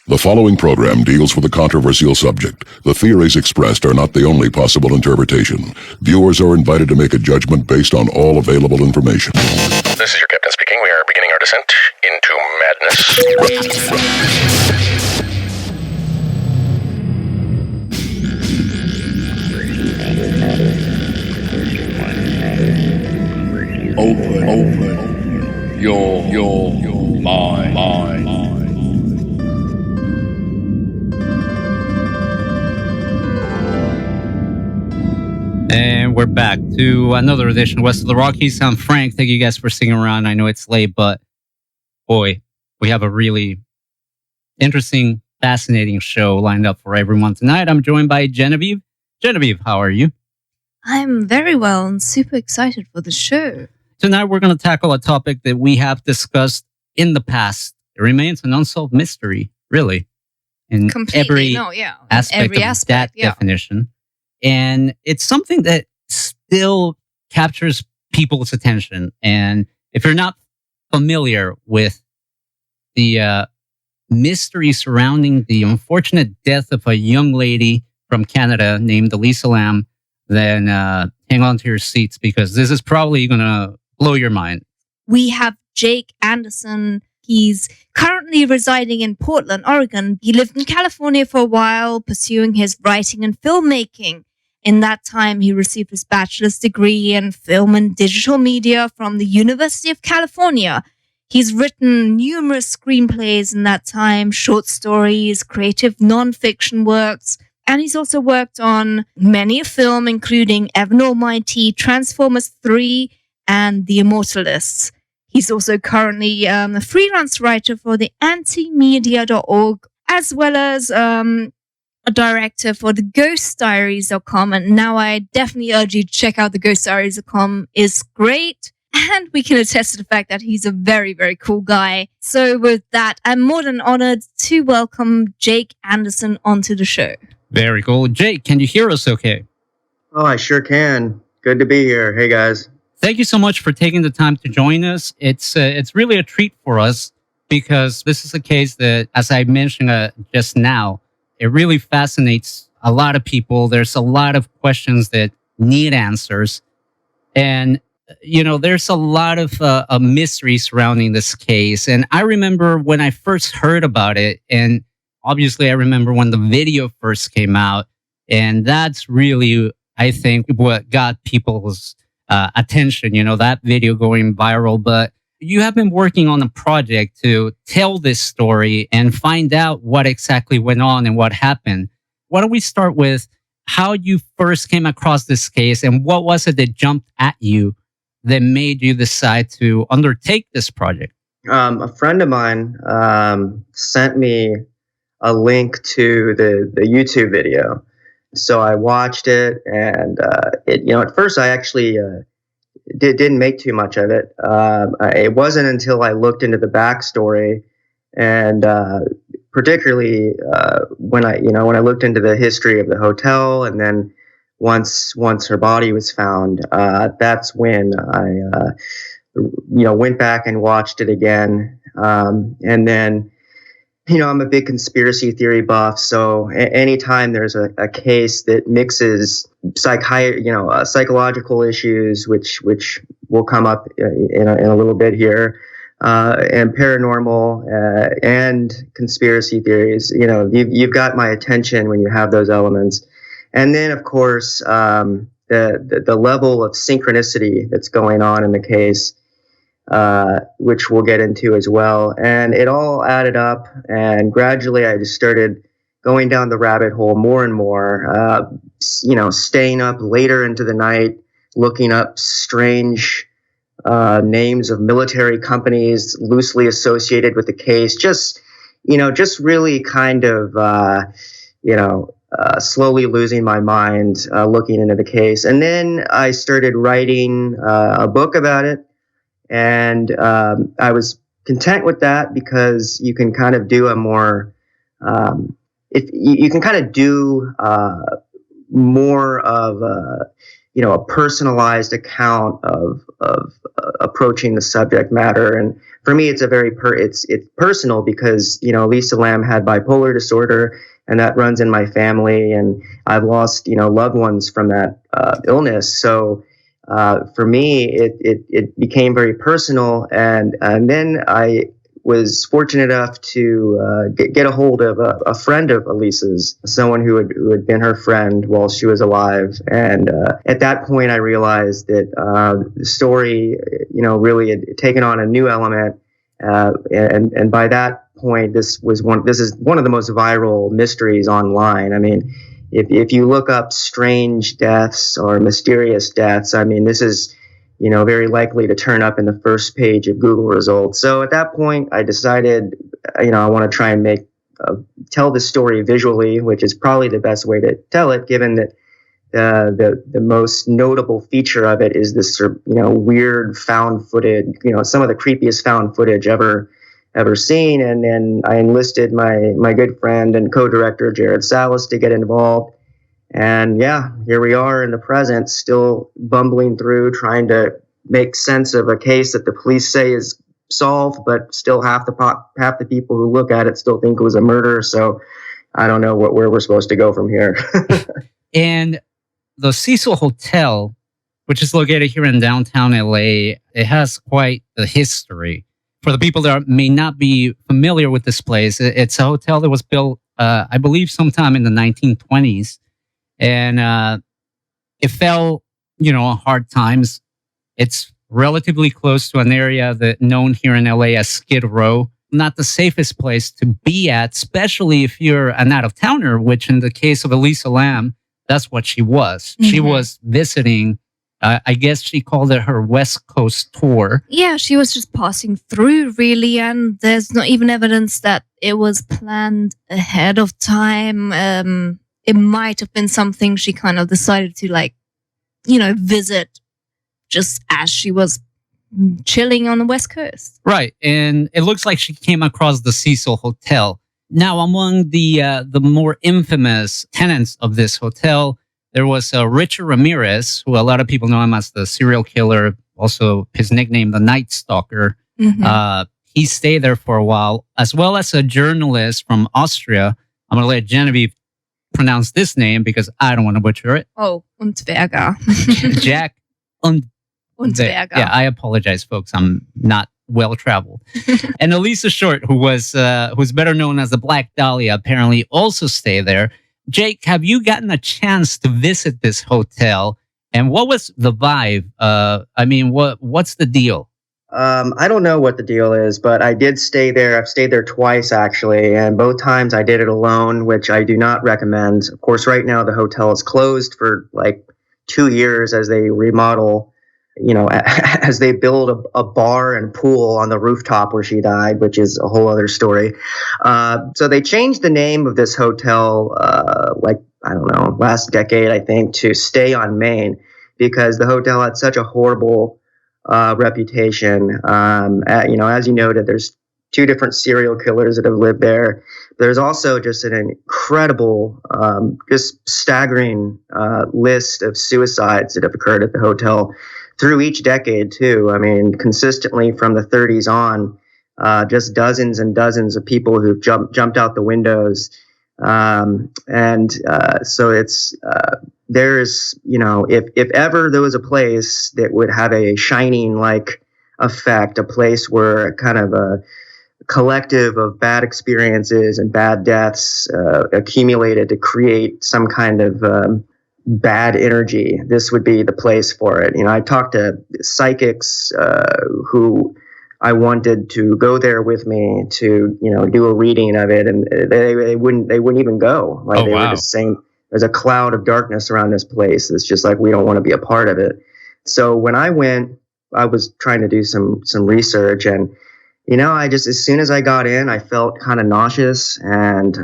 The following program deals with a controversial subject. The theories expressed are not the only possible interpretation. Viewers are invited to make a judgment based on all available information. This is your captain speaking. We are beginning our descent into madness. Open your mind. And we're back to another edition of West of the Rockies. I'm Frank. Thank you guys for sticking around. I know it's late, but boy, we have a really interesting, fascinating show lined up for everyone tonight. I'm joined by Genevieve. Genevieve, how are you? I'm very well and super excited for the show. Tonight, we're going to tackle a topic that we have discussed in the past. It remains an unsolved mystery, really, in every aspect of that definition. And it's something that still captures people's attention. And if you're not familiar with the mystery surrounding the unfortunate death of a young lady from Canada named Elisa Lam, then hang on to your seats because this is probably going to blow your mind. We have Jake Anderson. He's currently residing in Portland, Oregon. He lived in California for a while, pursuing his writing and filmmaking. In that time, he received his bachelor's degree in film and digital media from the University of California. He's written numerous screenplays in that time, short stories, creative nonfiction works, and he's also worked on many a film, including Evan Almighty, Transformers 3, and The Immortalists. He's also currently a freelance writer for the antimedia.org, as well as a director for the ghostdiaries.com. And now I definitely urge you to check out the ghostdiaries.com. It's great. And we can attest to the fact that he's a very, very cool guy. So with that, I'm more than honored to welcome Jake Anderson onto the show. Very cool. Jake, can you hear us okay? Oh, I sure can. Good to be here. Hey, guys. Thank you so much for taking the time to join us. It's really a treat for us because this is a case that, as I mentioned just now, it really fascinates a lot of people. There's a lot of questions that need answers. And, you know, there's a lot of a mystery surrounding this case. And I remember when I first heard about it, and obviously I remember when the video first came out, and that's really, I think, what got people's attention, you know, that video going viral. But you have been working on a project to tell this story and find out what exactly went on and what happened. Why don't we start with how you first came across this case and what was it that jumped at you that made you decide to undertake this project? A friend of mine sent me a link to the YouTube video. So I watched it and, at first I actually didn't make too much of it. It wasn't until I looked into the backstory and particularly when I looked into the history of the hotel, and then once her body was found, that's when I went back and watched it again. And then, I'm a big conspiracy theory buff, so anytime there's a case that mixes psychological issues, which will come up in a little bit here, and paranormal and conspiracy theories, you've got my attention when you have those elements. And then, of course, the level of synchronicity that's going on in the case, which we'll get into as well. And it all added up, and gradually I just started going down the rabbit hole more and more, staying up later into the night, looking up strange names of military companies loosely associated with the case, just really kind of, slowly losing my mind, looking into the case. And then I started writing a book about it. And I was content with that because you can kind of do a more, if you can kind of do more of a personalized account of approaching the subject matter. And for me, it's a very it's personal because, Elisa Lam had bipolar disorder, and that runs in my family, and I've lost, loved ones from that illness. So for me, it became very personal, and then I was fortunate enough to get a hold of a friend of Elisa's, someone who had been her friend while she was alive. And at that point, I realized that the story, really had taken on a new element. And by that point, this is one of the most viral mysteries online. I mean, if you look up strange deaths or mysterious deaths, I mean, this is very likely to turn up in the first page of Google results. So at that point, I decided, I want to try and tell the story visually, which is probably the best way to tell it, given that the most notable feature of it is this, weird found footage, some of the creepiest found footage ever seen. And then I enlisted my good friend and co-director, Jared Salas, to get involved. And yeah, here we are in the present, still bumbling through, trying to make sense of a case that the police say is solved, but still half the people who look at it still think it was a murder. So I don't know where we're supposed to go from here. And the Cecil Hotel, which is located here in downtown LA, it has quite the history. For the people that may not be familiar with this place, it's a hotel that was built, I believe, sometime in the 1920s. And it fell, on hard times. It's relatively close to an area known here in LA as Skid Row. Not the safest place to be at, especially if you're an out-of-towner, which in the case of Elisa Lam, that's what she was. Mm-hmm. She was visiting, I guess she called it her West Coast tour. Yeah, she was just passing through, really, and there's not even evidence that it was planned ahead of time. It might have been something she kind of decided to, visit just as she was chilling on the West Coast. Right. And it looks like she came across the Cecil Hotel. Now, among the more infamous tenants of this hotel, there was Richard Ramirez, who a lot of people know him as the serial killer, also his nickname, the Night Stalker. Mm-hmm. He stayed there for a while, as well as a journalist from Austria. I'm going to let Genevieve pronounce this name because I don't want to butcher it. Oh, Untberger. Jack Untberger. Yeah, I apologize, folks. I'm not well-traveled. And Elisa Short, who's better known as the Black Dahlia, apparently also stayed there. Jake, have you gotten a chance to visit this hotel? And what was the vibe? What's the deal? I don't know what the deal is, but I did stay there. I've stayed there twice, actually, and both times I did it alone, which I do not recommend. Of course, right now the hotel is closed for 2 years as they remodel, as they build a bar and pool on the rooftop where she died, which is a whole other story. So they changed the name of this hotel, last decade, I think, to Stay on Main, because the hotel had such a horrible reputation. As you noted, there's 2 different serial killers that have lived there. There's also just an incredible, just staggering list of suicides that have occurred at the hotel through each decade, too. I mean, consistently from the 30s on, just dozens and dozens of people who've jumped out the windows. So it's there's, if ever there was a place that would have a shining effect, a place where kind of a collective of bad experiences and bad deaths accumulated to create some kind of bad energy, this would be the place for it. I talked to psychics who I wanted to go there with me to, do a reading of it, and they wouldn't even go. They were just saying there's a cloud of darkness around this place. It's just we don't want to be a part of it. So when I went, I was trying to do some research, and as soon as I got in, I felt kind of nauseous, and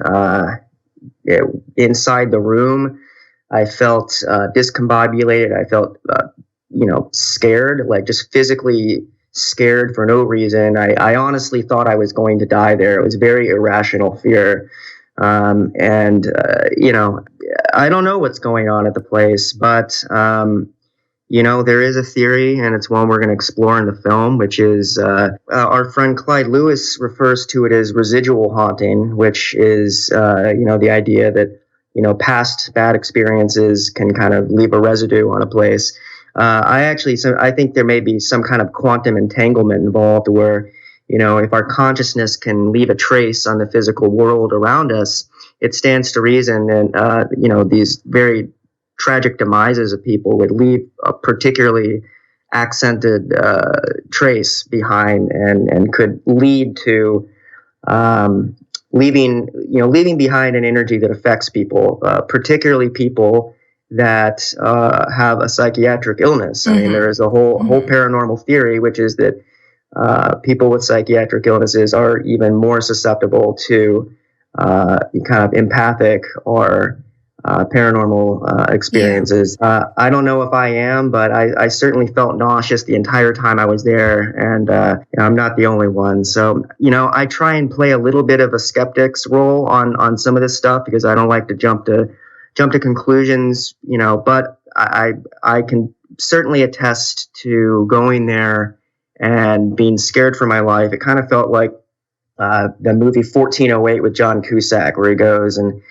inside the room, I felt discombobulated. I felt scared, just physically scared for no reason. I honestly thought I was going to die there. It was very irrational fear. I don't know what's going on at the place, but there is a theory, and it's one we're going to explore in the film, which is our friend Clyde Lewis refers to it as residual haunting, which is, the idea that, past bad experiences can kind of leave a residue on a place. I think there may be some kind of quantum entanglement involved where, if our consciousness can leave a trace on the physical world around us, it stands to reason that, these very tragic demises of people would leave a particularly accented trace behind and could lead to leaving behind an energy that affects people, particularly people that have a psychiatric illness. I mean, there is a whole paranormal theory, which is that people with psychiatric illnesses are even more susceptible to kind of empathic or paranormal experiences. I don't know if I am, but I certainly felt nauseous the entire time I was there, and I'm not the only one. So, I try and play a little bit of a skeptic's role on some of this stuff because I don't like to jump to conclusions, but I can certainly attest to going there and being scared for my life. It kind of felt like the movie 1408 with John Cusack, where he goes and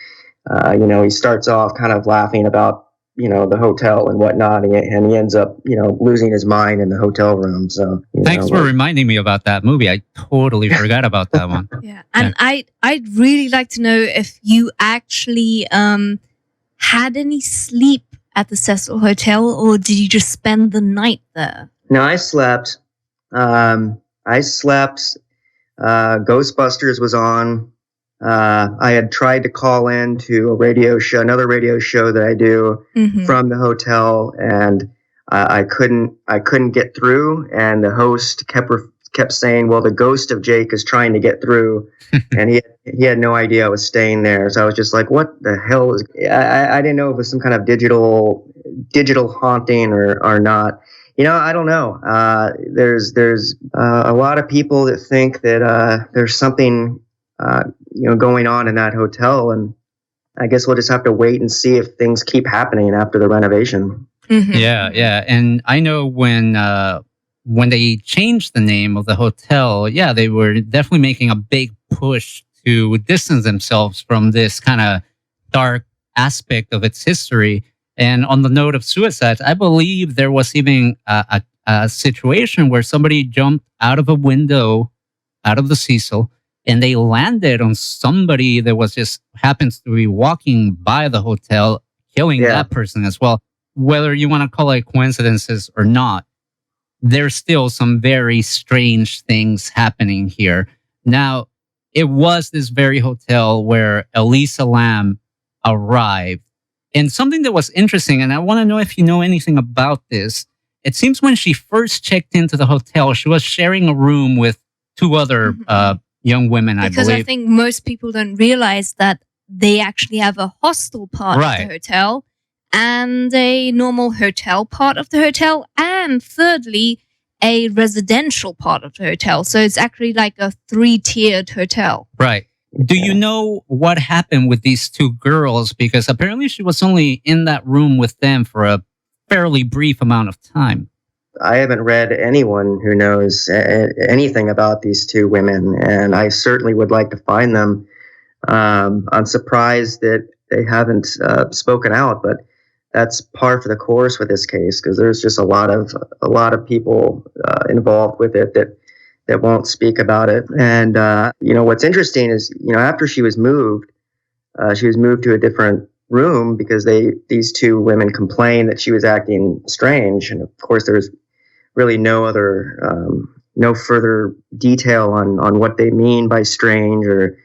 he starts off kind of laughing about, the hotel and whatnot, and he ends up, losing his mind in the hotel room. So thanks for reminding me about that movie. I totally forgot about that one. Yeah, and I'd really like to know if you actually had any sleep at the Cecil Hotel, or did you just spend the night there? No, I slept. Ghostbusters was on. I had tried to call in to another radio show that I do from the hotel, and I couldn't get through. And the host kept saying, "Well, the ghost of Jake is trying to get through," and he had no idea I was staying there. So I was just like, "What the hell is?" I didn't know if it was some kind of digital haunting or not. I don't know. There's a lot of people that think that there's something going on in that hotel, and I guess we'll just have to wait and see if things keep happening after the renovation. Yeah. And I know when they changed the name of the hotel, they were definitely making a big push to distance themselves from this kind of dark aspect of its history. And on the note of suicides, I believe there was even a situation where somebody jumped out of a window, out of the Cecil, and they landed on somebody that was just happens to be walking by the hotel, killing that person as well. Whether you want to call it coincidences or not, there's still some very strange things happening here. Now, it was this very hotel where Elisa Lam arrived. And something that was interesting, and I want to know if you know anything about this, it seems when she first checked into the hotel, she was sharing a room with two other young women, I believe. Because I think most people don't realize that they actually have a hostel part of the hotel and a normal hotel part of the hotel, and thirdly, a residential part of the hotel. So it's actually like a 3-tiered hotel. Right. Do you know what happened with these two girls? Because apparently she was only in that room with them for a fairly brief amount of time. I haven't read anyone who knows anything about these two women, and I certainly would like to find them. I'm surprised that they haven't spoken out, but that's par for the course with this case, because there's just a lot of people involved with it that won't speak about it. And what's interesting is, after she was moved to a different room because these two women complained that she was acting strange, and of course there was really no further detail on what they mean by strange or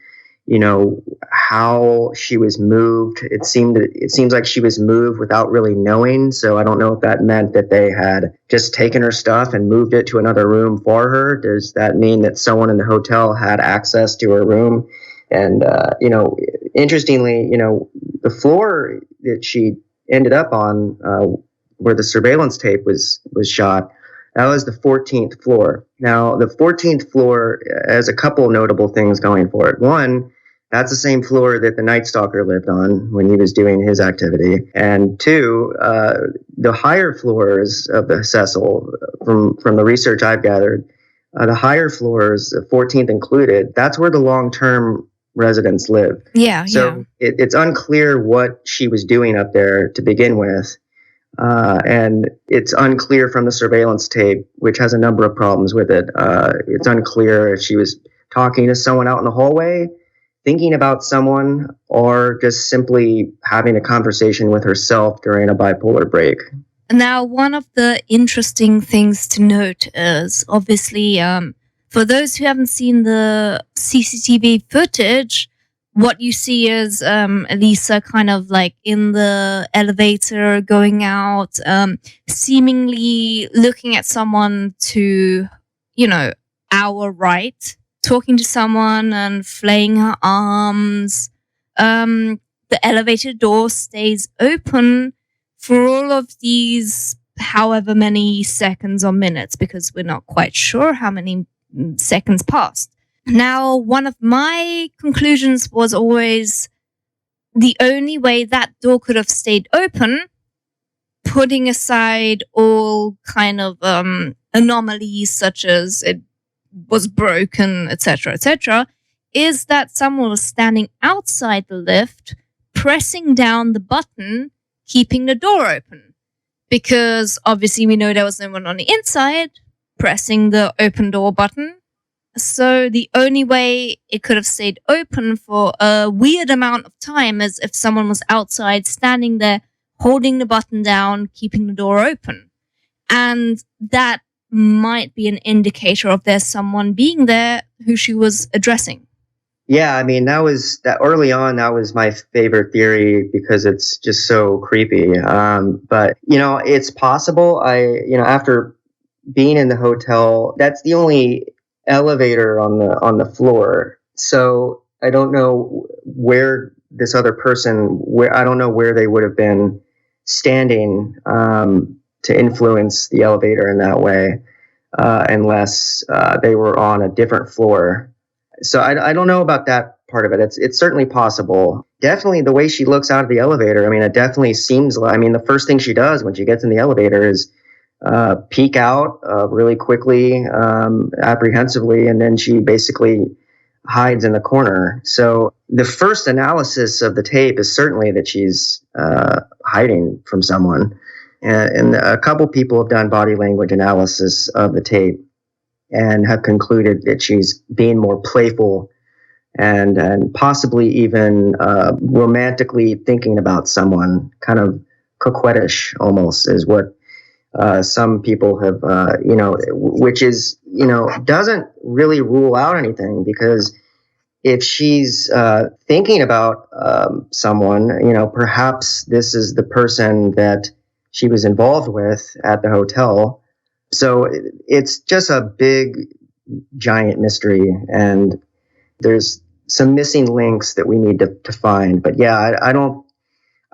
how she was moved. It seems like she was moved without really knowing. So I don't know if that meant that they had just taken her stuff and moved it to another room for her. Does that mean that someone in the hotel had access to her room? And interestingly, the floor that she ended up on, where the surveillance tape was shot, that was the 14th floor. Now, the 14th floor has a couple notable things going for it. One, That's the same floor that the Night Stalker lived on when he was doing his activity. And two, the higher floors of the Cecil, from the research I've gathered, the higher floors, 14th included, that's where the long-term residents live. Yeah. So it's unclear what she was doing up there to begin with. And it's unclear from the surveillance tape, which has a number of problems with it. It's unclear if she was talking to someone out in the hallway, thinking about someone, or just simply having a conversation with herself during a bipolar break. Now, one of the interesting things to note is obviously, for those who haven't seen the CCTV footage, what you see is Elisa kind of like in the elevator going out, seemingly looking at someone to, our right, talking to someone and flaying her arms. The elevator door stays open for all of these however many seconds or minutes, because we're not quite sure how many seconds passed. Now, one of my conclusions was always the only way that door could have stayed open, putting aside all kind of anomalies such as it was broken, etc., is that someone was standing outside the lift, pressing down the button, keeping the door open. Because obviously we know there was no one on the inside pressing the open door button. So the only way it could have stayed open for a weird amount of time is if someone was outside standing there, holding the button down, keeping the door open. And that might be an indicator of there's someone being there who she was addressing. Yeah, I mean, that early on, that was my favorite theory because it's just so creepy. But, it's possible. After being in the hotel, that's the only elevator on the floor. So I don't know where this other person, I don't know where they would have been standing to influence the elevator in that way, unless they were on a different floor. So I don't know about that part of it. It's certainly possible. Definitely the way she looks out of the elevator, I mean, it definitely seems like, the first thing she does when she gets in the elevator is peek out really quickly, apprehensively, and then she basically hides in the corner. So the first analysis of the tape is certainly that she's hiding from someone. And a couple people have done body language analysis of the tape and have concluded that she's being more playful and possibly even romantically thinking about someone, kind of coquettish almost is what some people have, which is, doesn't really rule out anything, because if she's thinking about someone, perhaps this is the person that she was involved with at the hotel. So it's just a big, giant mystery, and there's some missing links that we need to find. But yeah, I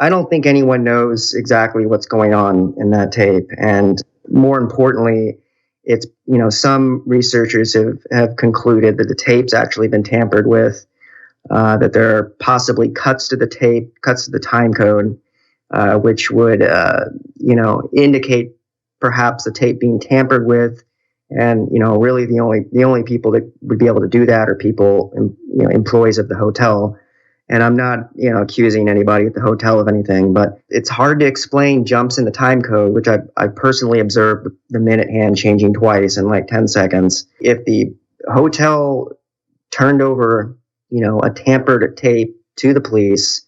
don't think anyone knows exactly what's going on in that tape. And more importantly, it's, some researchers have concluded that the tape's actually been tampered with, that there are possibly cuts to the tape, cuts to the time code, which would, indicate perhaps the tape being tampered with. And, really the only people that would be able to do that are people, employees of the hotel. And I'm not, accusing anybody at the hotel of anything, but it's hard to explain jumps in the time code, which I personally observed the minute hand changing twice in like 10 seconds. If the hotel turned over, a tampered tape to the police,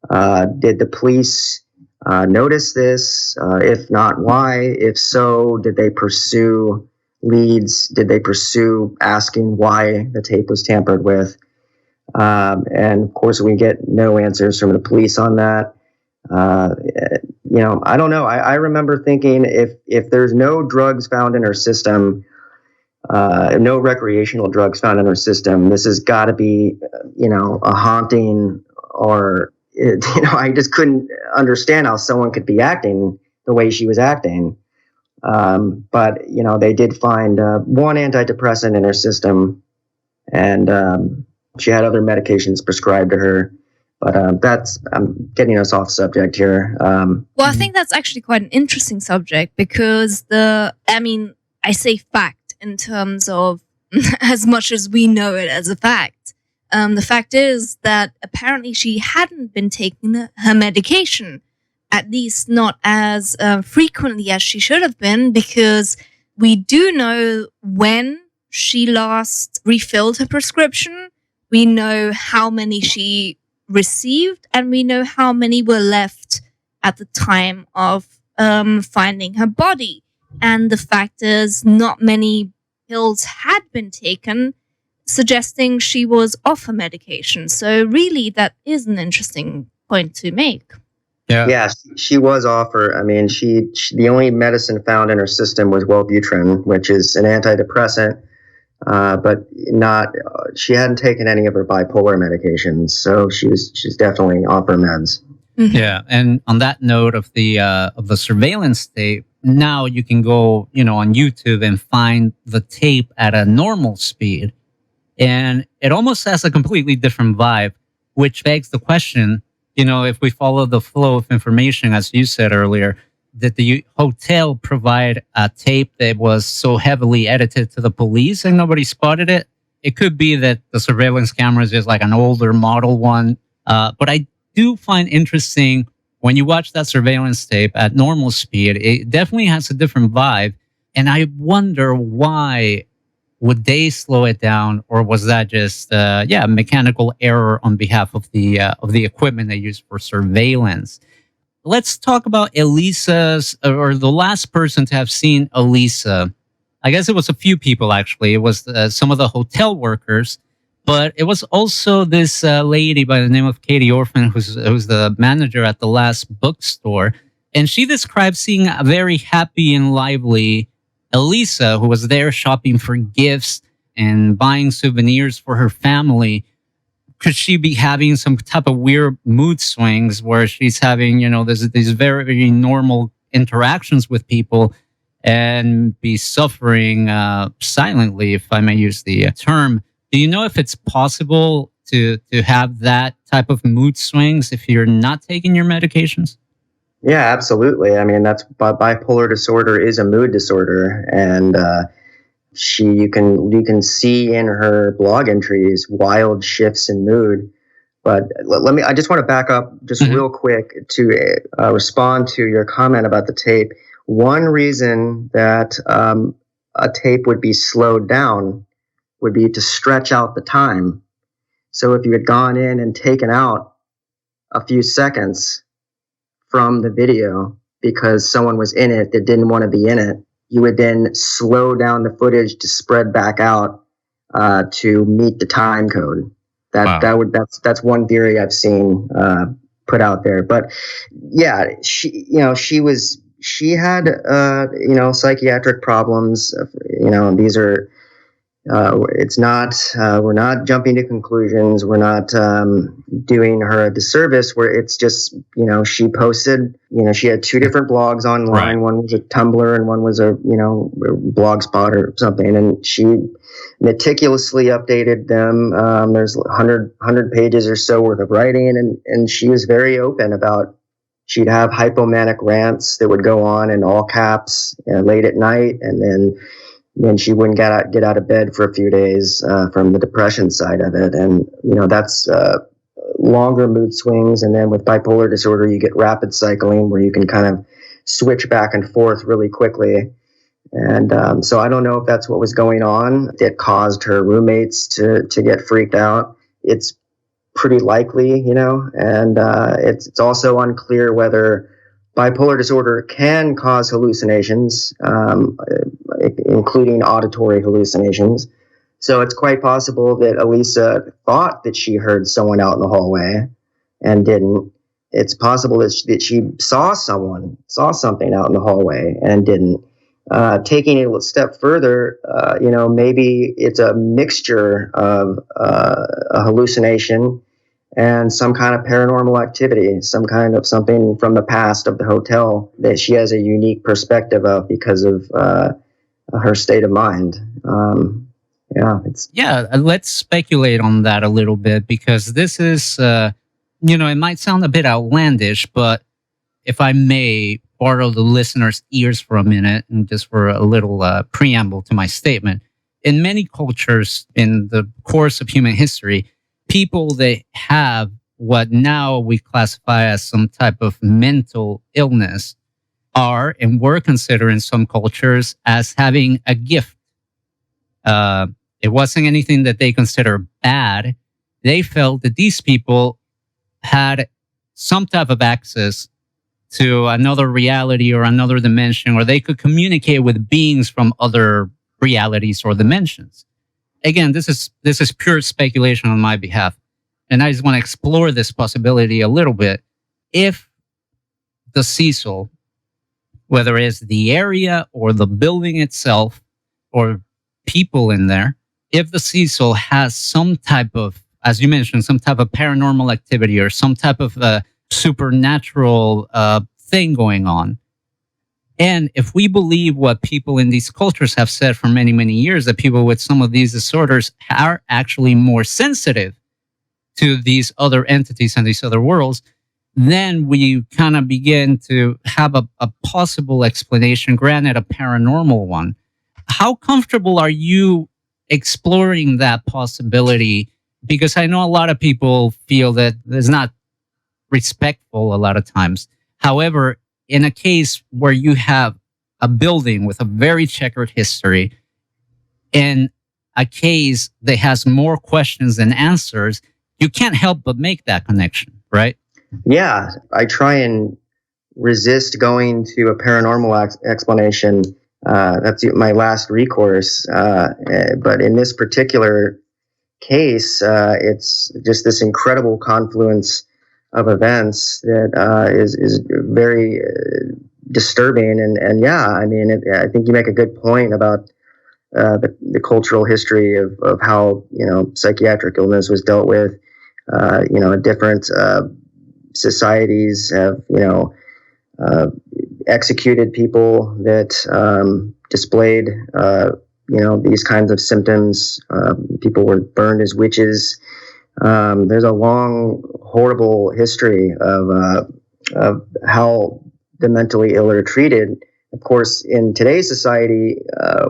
did the police notice this? If not, why? If so, did they pursue leads? Did they pursue asking why the tape was tampered with? And of course, we get no answers from the police on that. I don't know. I remember thinking if there's no drugs found in her system, no recreational drugs found in her system, this has got to be, a haunting, or, I just couldn't understand how someone could be acting the way she was acting. But, they did find one antidepressant in her system, and She had other medications prescribed to her. But I'm getting us off subject here. Well, I think that's actually quite an interesting subject because I say fact in terms of as much as we know it as a fact. The fact is that apparently she hadn't been taking her medication, at least not as frequently as she should have been, because we do know when she last refilled her prescription. We know how many she received, and we know how many were left at the time of finding her body. And the fact is, not many pills had been taken, suggesting she was off her medication. So really, that is an interesting point to make. Yeah, she was off her. I mean, she the only medicine found in her system was Wellbutrin, which is an antidepressant. But she hadn't taken any of her bipolar medications, so she's definitely off her meds. Mm-hmm. Yeah, and on that note of the surveillance tape, now you can go, on YouTube and find the tape at a normal speed, and it almost has a completely different vibe, which begs the question, if we follow the flow of information, as you said earlier, did the hotel provide a tape that was so heavily edited to the police and nobody spotted it? It could be that the surveillance camera is just like an older model one. But I do find interesting when you watch that surveillance tape at normal speed, it definitely has a different vibe. And I wonder why would they slow it down, or was that just mechanical error on behalf of the equipment they use for surveillance? Let's talk about Elisa's, or the last person to have seen Elisa. I guess it was a few people, actually. It was some of the hotel workers, but it was also this lady by the name of Katie Orphan, who's the manager at the last bookstore. And she described seeing a very happy and lively Elisa, who was there shopping for gifts and buying souvenirs for her family. Could she be having some type of weird mood swings where she's having, these very, very normal interactions with people and be suffering silently, if I may use the term? Do you know if it's possible to have that type of mood swings if you're not taking your medications? Yeah, absolutely. I mean, that's bipolar disorder is a mood disorder, and you can see in her blog entries wild shifts in mood. But I just want to back up just real quick to respond to your comment about the tape. One reason that a tape would be slowed down would be to stretch out the time. So if you had gone in and taken out a few seconds from the video because someone was in it that didn't want to be in it, you would then slow down the footage to spread back out to meet the time code. That's one theory I've seen put out there. But yeah, she had psychiatric problems. These are it's not we're not jumping to conclusions. We're not doing her a disservice. Where it's just she posted she had two different blogs online. Right. One was a Tumblr and one was a Blogspot or something, and she meticulously updated them. There's 100 pages or so worth of writing, and she was very open about. She'd have hypomanic rants that would go on in all caps late at night, and then she wouldn't get out of bed for a few days from the depression side of it. And, that's longer mood swings. And then with bipolar disorder, you get rapid cycling where you can kind of switch back and forth really quickly. And so I don't know if that's what was going on that caused her roommates to get freaked out. It's pretty likely, and it's also unclear whether bipolar disorder can cause hallucinations, including auditory hallucinations. So it's quite possible that Elisa thought that she heard someone out in the hallway and didn't. It's possible that she saw something out in the hallway and didn't. Taking it a step further, maybe it's a mixture of a hallucination and some kind of paranormal activity, some kind of something from the past of the hotel that she has a unique perspective of because of her state of mind. Let's speculate on that a little bit, because this is, it might sound a bit outlandish, but if I may borrow the listener's ears for a minute, and just for a little preamble to my statement, in many cultures in the course of human history, people that have what now we classify as some type of mental illness are and were considered in some cultures as having a gift. It wasn't anything that they consider bad. They felt that these people had some type of access to another reality or another dimension, or they could communicate with beings from other realities or dimensions. Again, this is pure speculation on my behalf, and I just want to explore this possibility a little bit. If the Cecil, whether it's the area or the building itself or people in there, if the Cecil has some type of, as you mentioned, some type of paranormal activity or some type of supernatural thing going on, and if we believe what people in these cultures have said for many, many years, that people with some of these disorders are actually more sensitive to these other entities and these other worlds, then we kind of begin to have a possible explanation, granted a paranormal one. How comfortable are you exploring that possibility? Because I know a lot of people feel that it's not respectful a lot of times. However, in a case where you have a building with a very checkered history and a case that has more questions than answers, you can't help but make that connection, right? Yeah, I try and resist going to a paranormal explanation. That's my last recourse. But in this particular case, it's just this incredible confluence of events that is very disturbing. And yeah, I mean, I think you make a good point about the cultural history of how, psychiatric illness was dealt with. Different societies have, executed people that displayed, these kinds of symptoms. People were burned as witches. There's a long, horrible history of how the mentally ill are treated. Of course, in today's society,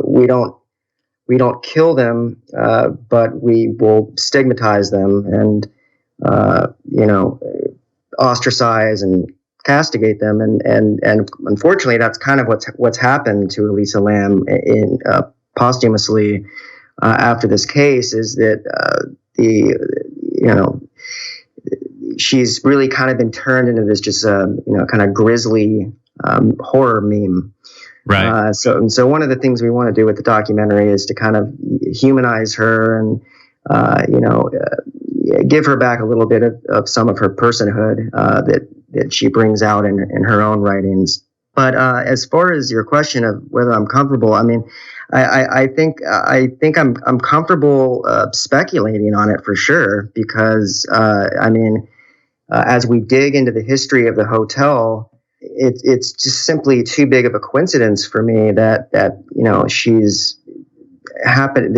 we don't kill them, but we will stigmatize them and ostracize and castigate them, and unfortunately, that's kind of what's happened to Elisa Lam in posthumously after this case. Is that she's really kind of been turned into this just kind of grisly horror meme. Right. So one of the things we want to do with the documentary is to kind of humanize her and give her back a little bit of some of her personhood that she brings out in her own writings. But as far as your question of whether I'm comfortable, I mean, I think I'm comfortable speculating on it for sure, because as we dig into the history of the hotel, it's just simply too big of a coincidence for me that that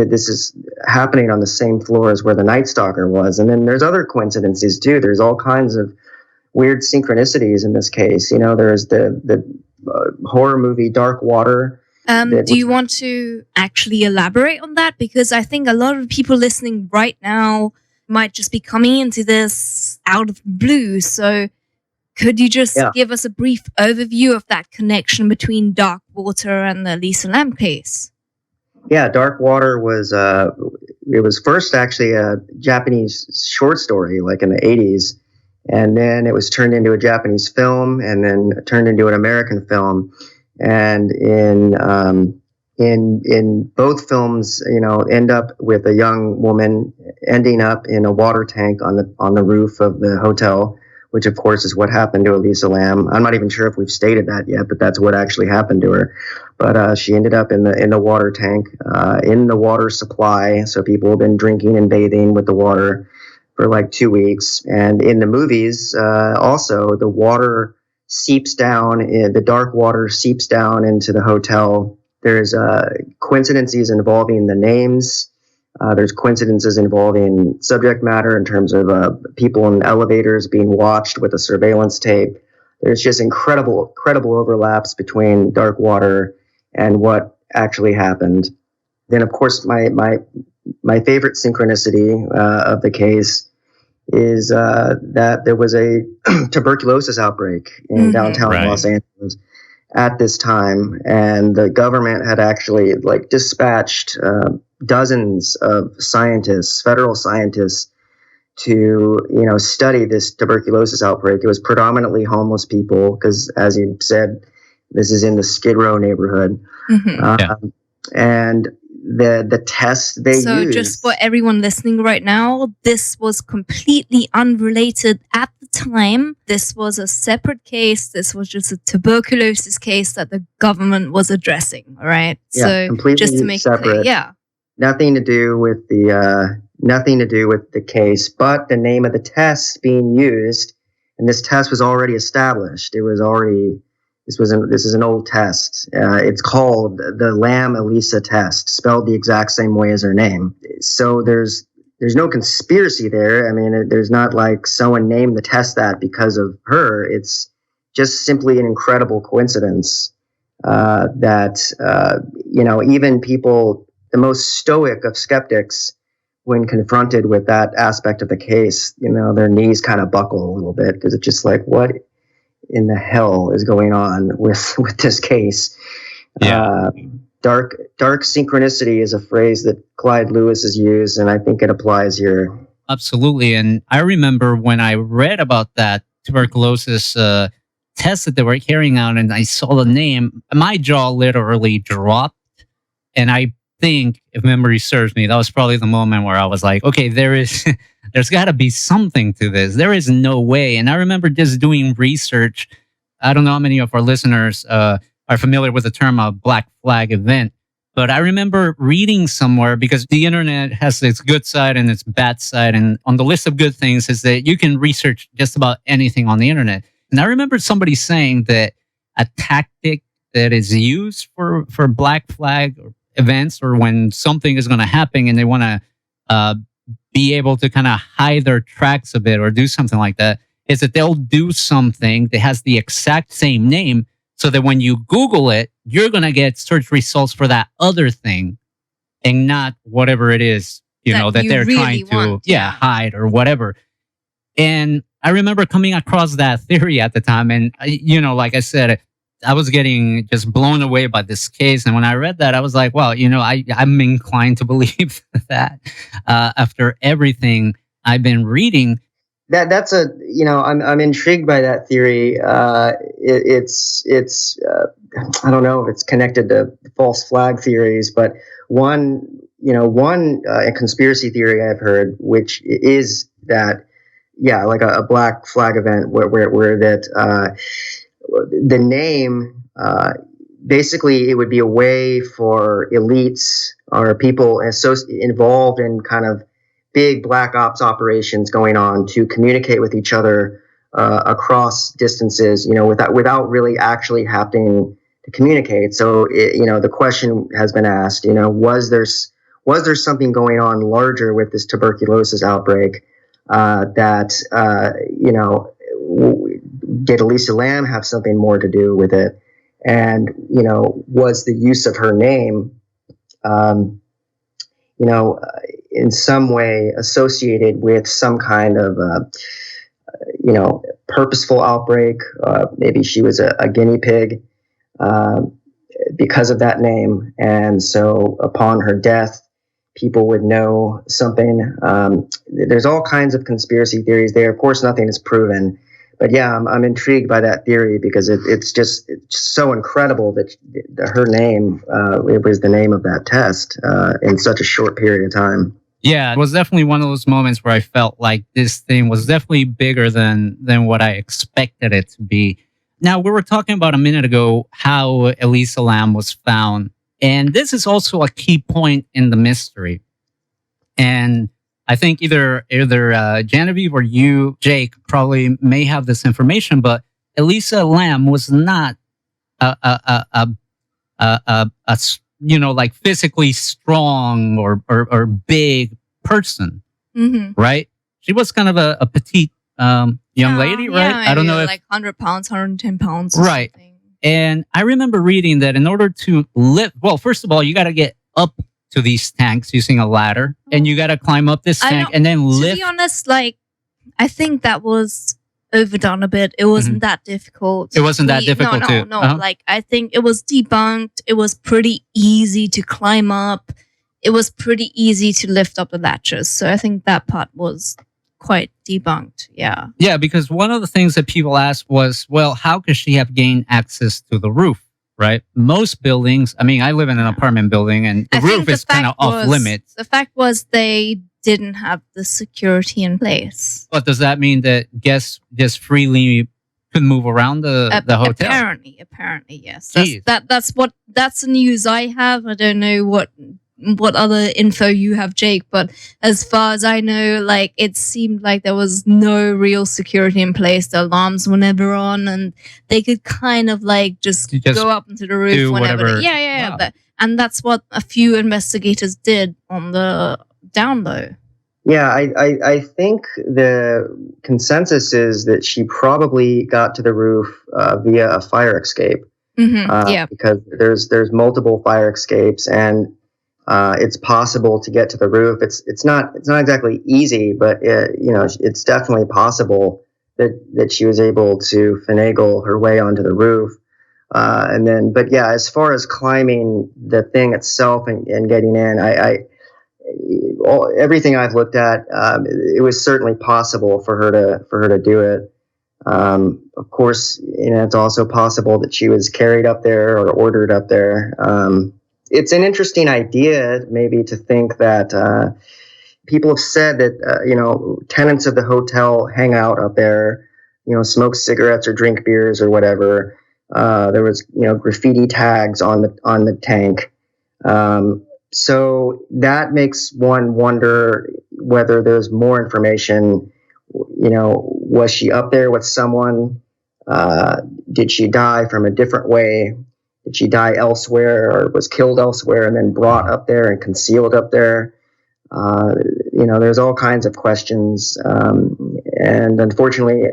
this is happening on the same floor as where the Night Stalker was. And then there's other coincidences too. There's all kinds of weird synchronicities in this case. There's the horror movie Dark Water. Do you want to actually elaborate on that? Because I think a lot of people listening right now might just be coming into this out of the blue. So could you just give us a brief overview of that connection between Dark Water and the Elisa Lam case? Yeah, Dark Water was it was first actually a Japanese short story, like in the 80s, and then it was turned into a Japanese film, and then turned into an American film. And in both films, end up with a young woman ending up in a water tank on the roof of the hotel, which of course is what happened to Elisa Lam. I'm not even sure if we've stated that yet, but that's what actually happened to her. But she ended up in the water tank, in the water supply. So people have been drinking and bathing with the water for like 2 weeks. And in the movies, also the water seeps down, the dark water seeps down into the hotel. There's coincidences involving the names There's coincidences involving subject matter in terms of people in elevators being watched with a surveillance tape. There's just incredible overlaps between Dark Water and what actually happened. Then, of course, my favorite synchronicity of the case is that there was a tuberculosis outbreak in downtown Los Angeles at this time, and the government had actually dispatched dozens of scientists, federal scientists, to study this tuberculosis outbreak. It was predominantly homeless people because, as you said, this is in the Skid Row neighborhood, and the tests they used. So, just for everyone listening right now, this was completely unrelated at the time. This was a separate case. This was just a tuberculosis case that the government was addressing. All right. Yeah, so completely just to make separate. it clear, yeah. Nothing to do with the case, but the name of the test being used, and this test was already established. This is an old test. It's called the Lam Elisa test, spelled the exact same way as her name. So there's no conspiracy there. I mean, there's not like someone named the test that because of her. It's just simply an incredible coincidence that even people, the most stoic of skeptics, when confronted with that aspect of the case, their knees kind of buckle a little bit because it's just like, what in the hell is going on with this case? Yeah. Dark synchronicity is a phrase that Clyde Lewis has used, and I think it applies here. Absolutely. And I remember when I read about that tuberculosis test that they were carrying out and I saw the name, my jaw literally dropped. And I think, if memory serves me, that was probably the moment where I was like, okay, there's got to be something to this. There is no way. And I remember just doing research. I don't know how many of our listeners are familiar with the term a black flag event, but I remember reading somewhere, because the internet has its good side and its bad side. And on the list of good things is that you can research just about anything on the internet. And I remember somebody saying that a tactic that is used for black flag events, or when something is going to happen and they want to be able to kind of hide their tracks a bit or do something like that, is that they'll do something that has the exact same name, so that when you Google it, you're going to get search results for that other thing and not whatever it is, that they're really trying to hide or whatever. And I remember coming across that theory at the time. And, like I said, I was getting just blown away by this case. And when I read that, I was like, well, I'm inclined to believe that after everything I've been reading. That's I'm intrigued by that theory. It's I don't know if it's connected to false flag theories, but one conspiracy theory I've heard, which is that, like a black flag event where that the name, basically it would be a way for elites or people involved in kind of big black ops operations going on to communicate with each other across distances, without really actually having to communicate. So, the question has been asked, was there something going on larger with this tuberculosis outbreak that did Elisa Lam have something more to do with it? And, was the use of her name, in some way associated with some kind of, purposeful outbreak? Maybe she was a guinea pig because of that name. And so upon her death, people would know something. There's all kinds of conspiracy theories there. Of course, nothing is proven. But I'm intrigued by that theory because it's just so incredible that her name, it was the name of that test in such a short period of time. Yeah, it was definitely one of those moments where I felt like this thing was definitely bigger than what I expected it to be. Now, we were talking about a minute ago how Elisa Lam was found. And this is also a key point in the mystery. And I think either Genevieve or you, Jake, probably may have this information, but Elisa Lam was not a like physically strong or big person, right? She was kind of a petite young lady, right? Yeah, I don't know if like 100 pounds, 110 pounds. Right. Something. And I remember reading that in order to lift, well, first of all, you got to get up to these tanks using a ladder, and you got to climb up this tank and then lift. To be honest, like, I think that was overdone a bit. It wasn't that difficult. It wasn't that difficult too. No. Like, I think it was debunked. It was pretty easy to climb up. It was pretty easy to lift up the latches. So I think that part was quite debunked. Yeah. Yeah, because one of the things that people asked was, well, how could she have gained access to the roof? Right? Most buildings, I mean, I live in an apartment building and the roof is kind of off limits. The fact was they didn't have the security in place. But does that mean that guests just freely could move around the hotel? Apparently, yes. That's the news I have. I don't know what other info you have, Jake, but as far as I know, like, it seemed like there was no real security in place. The alarms were never on, and they could kind of like just go up into the roof whenever. Wow. And that's what a few investigators did on the down low. Yeah, I think the consensus is that she probably got to the roof via a fire escape. Because there's multiple fire escapes, and it's possible to get to the roof. It's not exactly easy, but it's definitely possible that she was able to finagle her way onto the roof. But yeah, as far as climbing the thing itself and getting in, everything I've looked at, it was certainly possible for her to do it. Of course, it's also possible that she was carried up there or ordered up there. It's an interesting idea, maybe, to think that people have said that tenants of the hotel hang out up there, smoke cigarettes or drink beers or whatever. There was graffiti tags on the tank. So that makes one wonder whether there's more information. Was she up there with someone? Did she die from a different way? Did she die elsewhere, or was killed elsewhere and then brought up there and concealed up there? There's all kinds of questions. And unfortunately,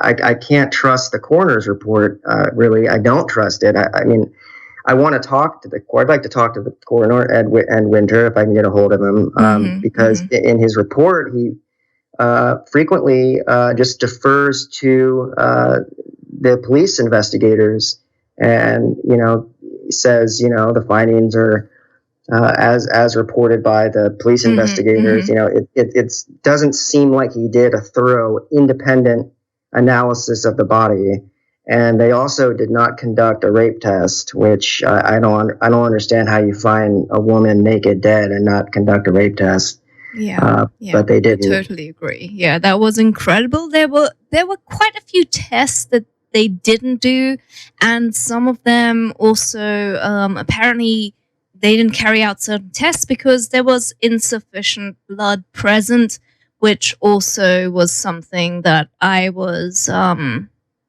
I can't trust the coroner's report. Really, I don't trust it. I mean, I want to talk to I'd like to talk to the coroner, Ed Winter, if I can get a hold of him, because in his report, he frequently just defers to the police investigators, and says the findings are as reported by the police investigators. It doesn't seem like he did a thorough independent analysis of the body, and they also did not conduct a rape test, which I don't understand how you find a woman naked dead and not conduct a rape test. But they didn't. I totally agree. Yeah, that was incredible. There were quite a few tests that they didn't do, and some of them also apparently they didn't carry out certain tests because there was insufficient blood present, which also was something that I was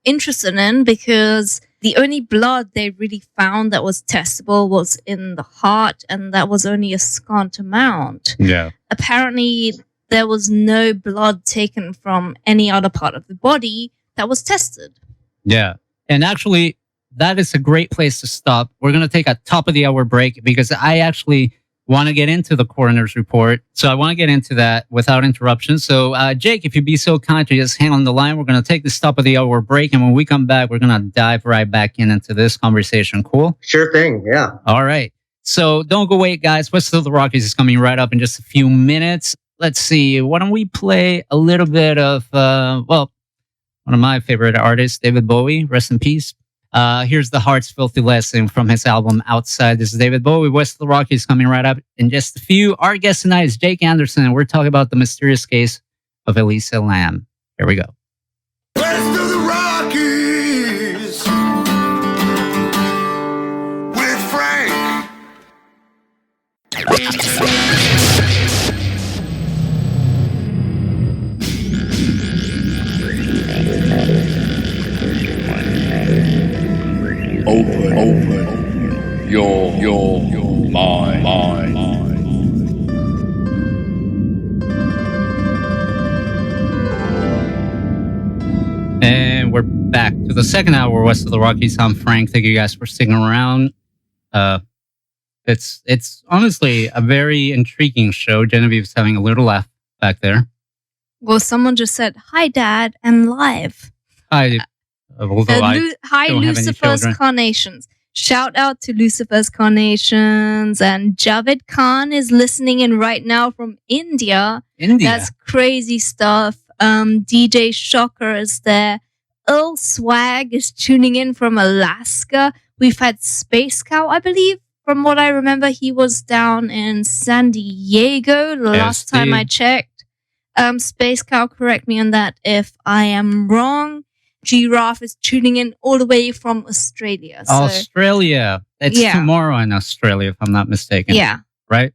interested in, because the only blood they really found that was testable was in the heart, and that was only a scant amount. Yeah. Apparently, there was no blood taken from any other part of the body that was tested. Yeah. And actually, that is a great place to stop. We're going to take a top of the hour break because I actually want to get into the coroner's report. So I want to get into that without interruption. So, Jake, if you'd be so kind to just hang on the line, we're going to take this top of the hour break. And when we come back, we're going to dive right back into this conversation. Cool? Sure thing. Yeah. All right. So don't go away, guys. West of the Rockies is coming right up in just a few minutes. Let's see. Why don't we play a little bit of, one of my favorite artists, David Bowie. Rest in peace. Here's The Heart's Filthy Lesson from his album Outside. This is David Bowie. West of the Rockies coming right up in just a few. Our guest tonight is Jake Anderson, and we're talking about the mysterious case of Elisa Lam. Here we go. West of the Rockies with Frank. Open your we're back to the second hour west of the Rockies. I'm Frank. Thank you guys for sticking around. It's honestly a very intriguing show. Genevieve's having a little laugh back there. Well, someone just said, "Hi, Dad," and live. Hi, although Hi, don't have any Lucifer's children. Carnations. Shout out to Lucifer's Carnations. And Javed Khan is listening in right now from India. That's crazy stuff. DJ Shocker is there. Earl Swag is tuning in from Alaska. We've had Space Cow, I believe. From what I remember, he was down in San Diego the last time I checked. Space Cow, correct me on that if I am wrong. Giraffe is tuning in all the way from Australia. So, Australia. It's tomorrow in Australia, if I'm not mistaken. Yeah. Right?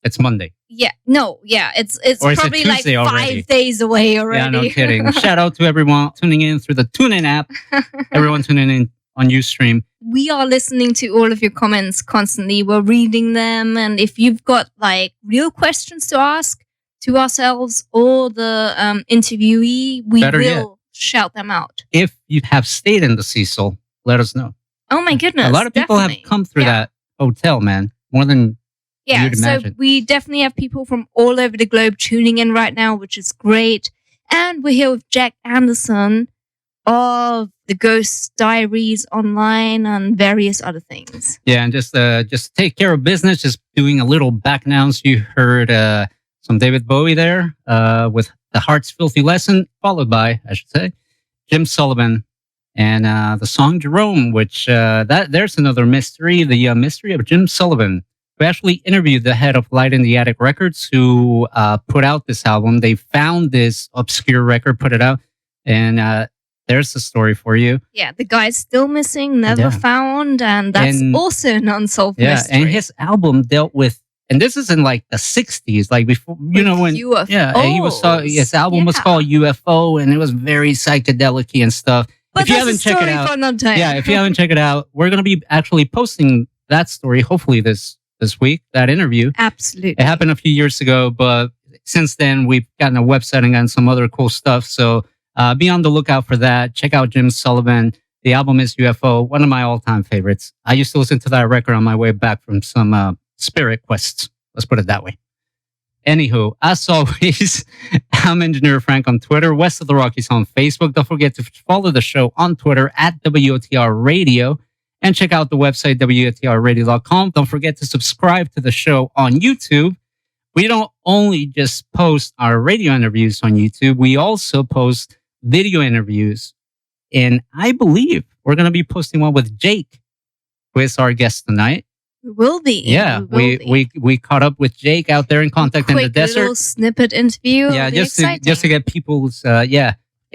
It's Monday. Yeah. No, yeah. It's probably like 5 days away already. Yeah, no kidding. Shout out to everyone tuning in through the TuneIn app. Everyone tuning in on Ustream. We are listening to all of your comments constantly. We're reading them. And if you've got like real questions to ask to ourselves or the interviewee, we will shout them out. If you have stayed in the Cecil, let us know. Oh my goodness. A lot of people have come through that hotel, man. More than you'd imagine. So we definitely have people from all over the globe tuning in right now, which is great. And we're here with Jack Anderson of the Ghost Diaries Online and various other things. Yeah, and just take care of business, just doing a little back announce. You heard some David Bowie there with The Heart's Filthy Lesson, followed by, I should say, Jim Sullivan and the song Jerome, which there's another mystery, the mystery of Jim Sullivan. We actually interviewed the head of Light in the Attic Records who put out this album. They found this obscure record, put it out, and there's the story for you. Yeah, the guy's still missing, never found, and that's also an unsolved mystery. And his album dealt with, and this is in like the 60s, like before, when UFOs. His album was called UFO, and it was very psychedelic and stuff. But if you haven't checked it out, if you haven't checked it out, we're going to be actually posting that story, hopefully this week, that interview. Absolutely. It happened a few years ago, but since then we've gotten a website and gotten some other cool stuff. So be on the lookout for that. Check out Jim Sullivan. The album is UFO, one of my all-time favorites. I used to listen to that record on my way back from some spirit quests. Let's put it that way. Anywho, as always, I'm Engineer Frank on Twitter, West of the Rockies on Facebook. Don't forget to follow the show on Twitter at WOTR Radio. And check out the website, WOTRradio.com. Don't forget to subscribe to the show on YouTube. We don't only just post our radio interviews on YouTube, we also post video interviews. And I believe we're going to be posting one with Jake, who is our guest tonight. We will be. Yeah, we caught up with Jake out there in contact in the desert. Little snippet interview. Yeah, just to get people's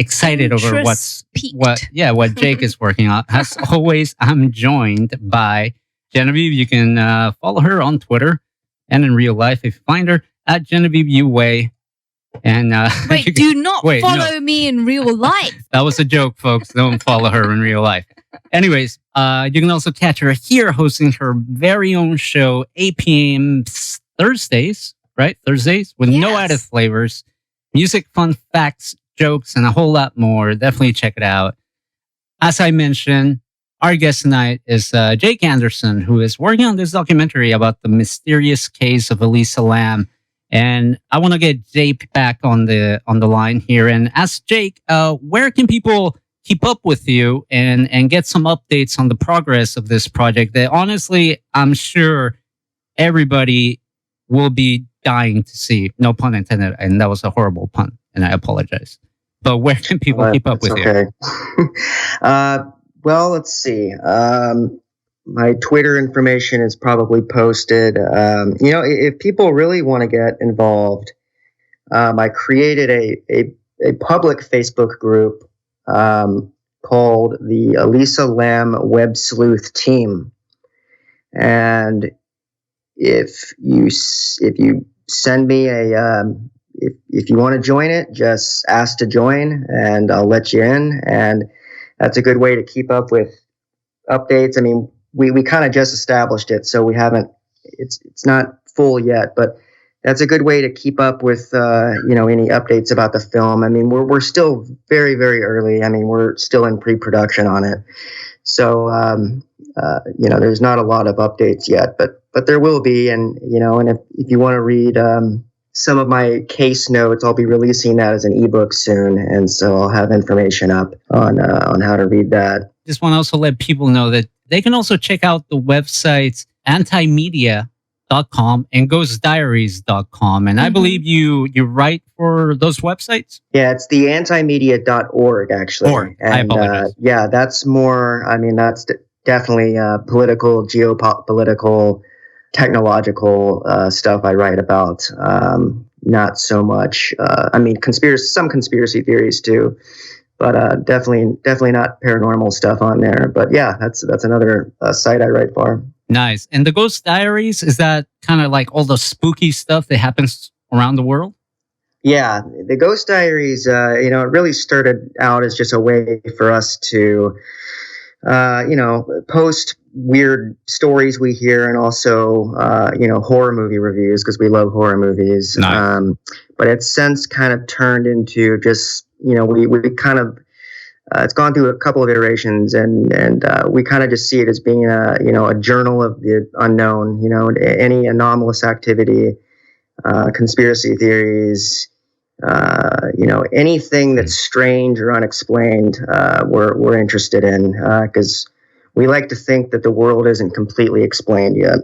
excited over what Jake is working on. As always, I'm joined by Genevieve. You can follow her on Twitter and in real life if you find her at Genevieve U Way. And wait, do not follow me in real life. That was a joke, folks. Don't follow her in real life. Anyways, you can also catch her here hosting her very own show, 8 p.m. Thursdays, right? Thursdays with no added flavors, music, fun facts, jokes, and a whole lot more. Definitely check it out. As I mentioned, our guest tonight is Jake Anderson, who is working on this documentary about the mysterious case of Elisa Lam. And I want to get Jake back on the line here and ask Jake, where can people keep up with you and get some updates on the progress of this project that honestly, I'm sure everybody will be dying to see. No pun intended. And that was a horrible pun. And I apologize. But where can people keep up with you? Well, let's see. My Twitter information is probably posted. If people really want to get involved, I created a public Facebook group called the Elisa Lam Web Sleuth Team. And if you send me if you want to join it, just ask to join and I'll let you in. And that's a good way to keep up with updates. I mean, we kind of just established it, so we haven't, it's not full yet, but that's a good way to keep up with any updates about the film. I mean, we're still very, very early. I mean, we're still in pre-production on it, so there's not a lot of updates yet, but there will be. And if you want to read some of my case notes, I'll be releasing that as an ebook soon, and so I'll have information up on how to read that. Just want to also let people know that they can also check out the websites antimedia.com and ghostdiaries.com. And I believe you write for those websites? Yeah, it's the antimedia.org, actually. And, I apologize. That's more, that's definitely political, geopolitical, technological stuff I write about. Not so much, some conspiracy theories too. But definitely not paranormal stuff on there. But yeah, that's another site I write for. Nice. And the Ghost Diaries, is that kind of like all the spooky stuff that happens around the world? Yeah, the Ghost Diaries, it really started out as just a way for us to, post weird stories we hear, and also, horror movie reviews, because we love horror movies. Nice. But it's since kind of turned into just, we kind of, it's gone through a couple of iterations, and we kind of just see it as being a journal of the unknown, any anomalous activity, conspiracy theories, anything that's strange or unexplained, we're interested in, because we like to think that the world isn't completely explained yet.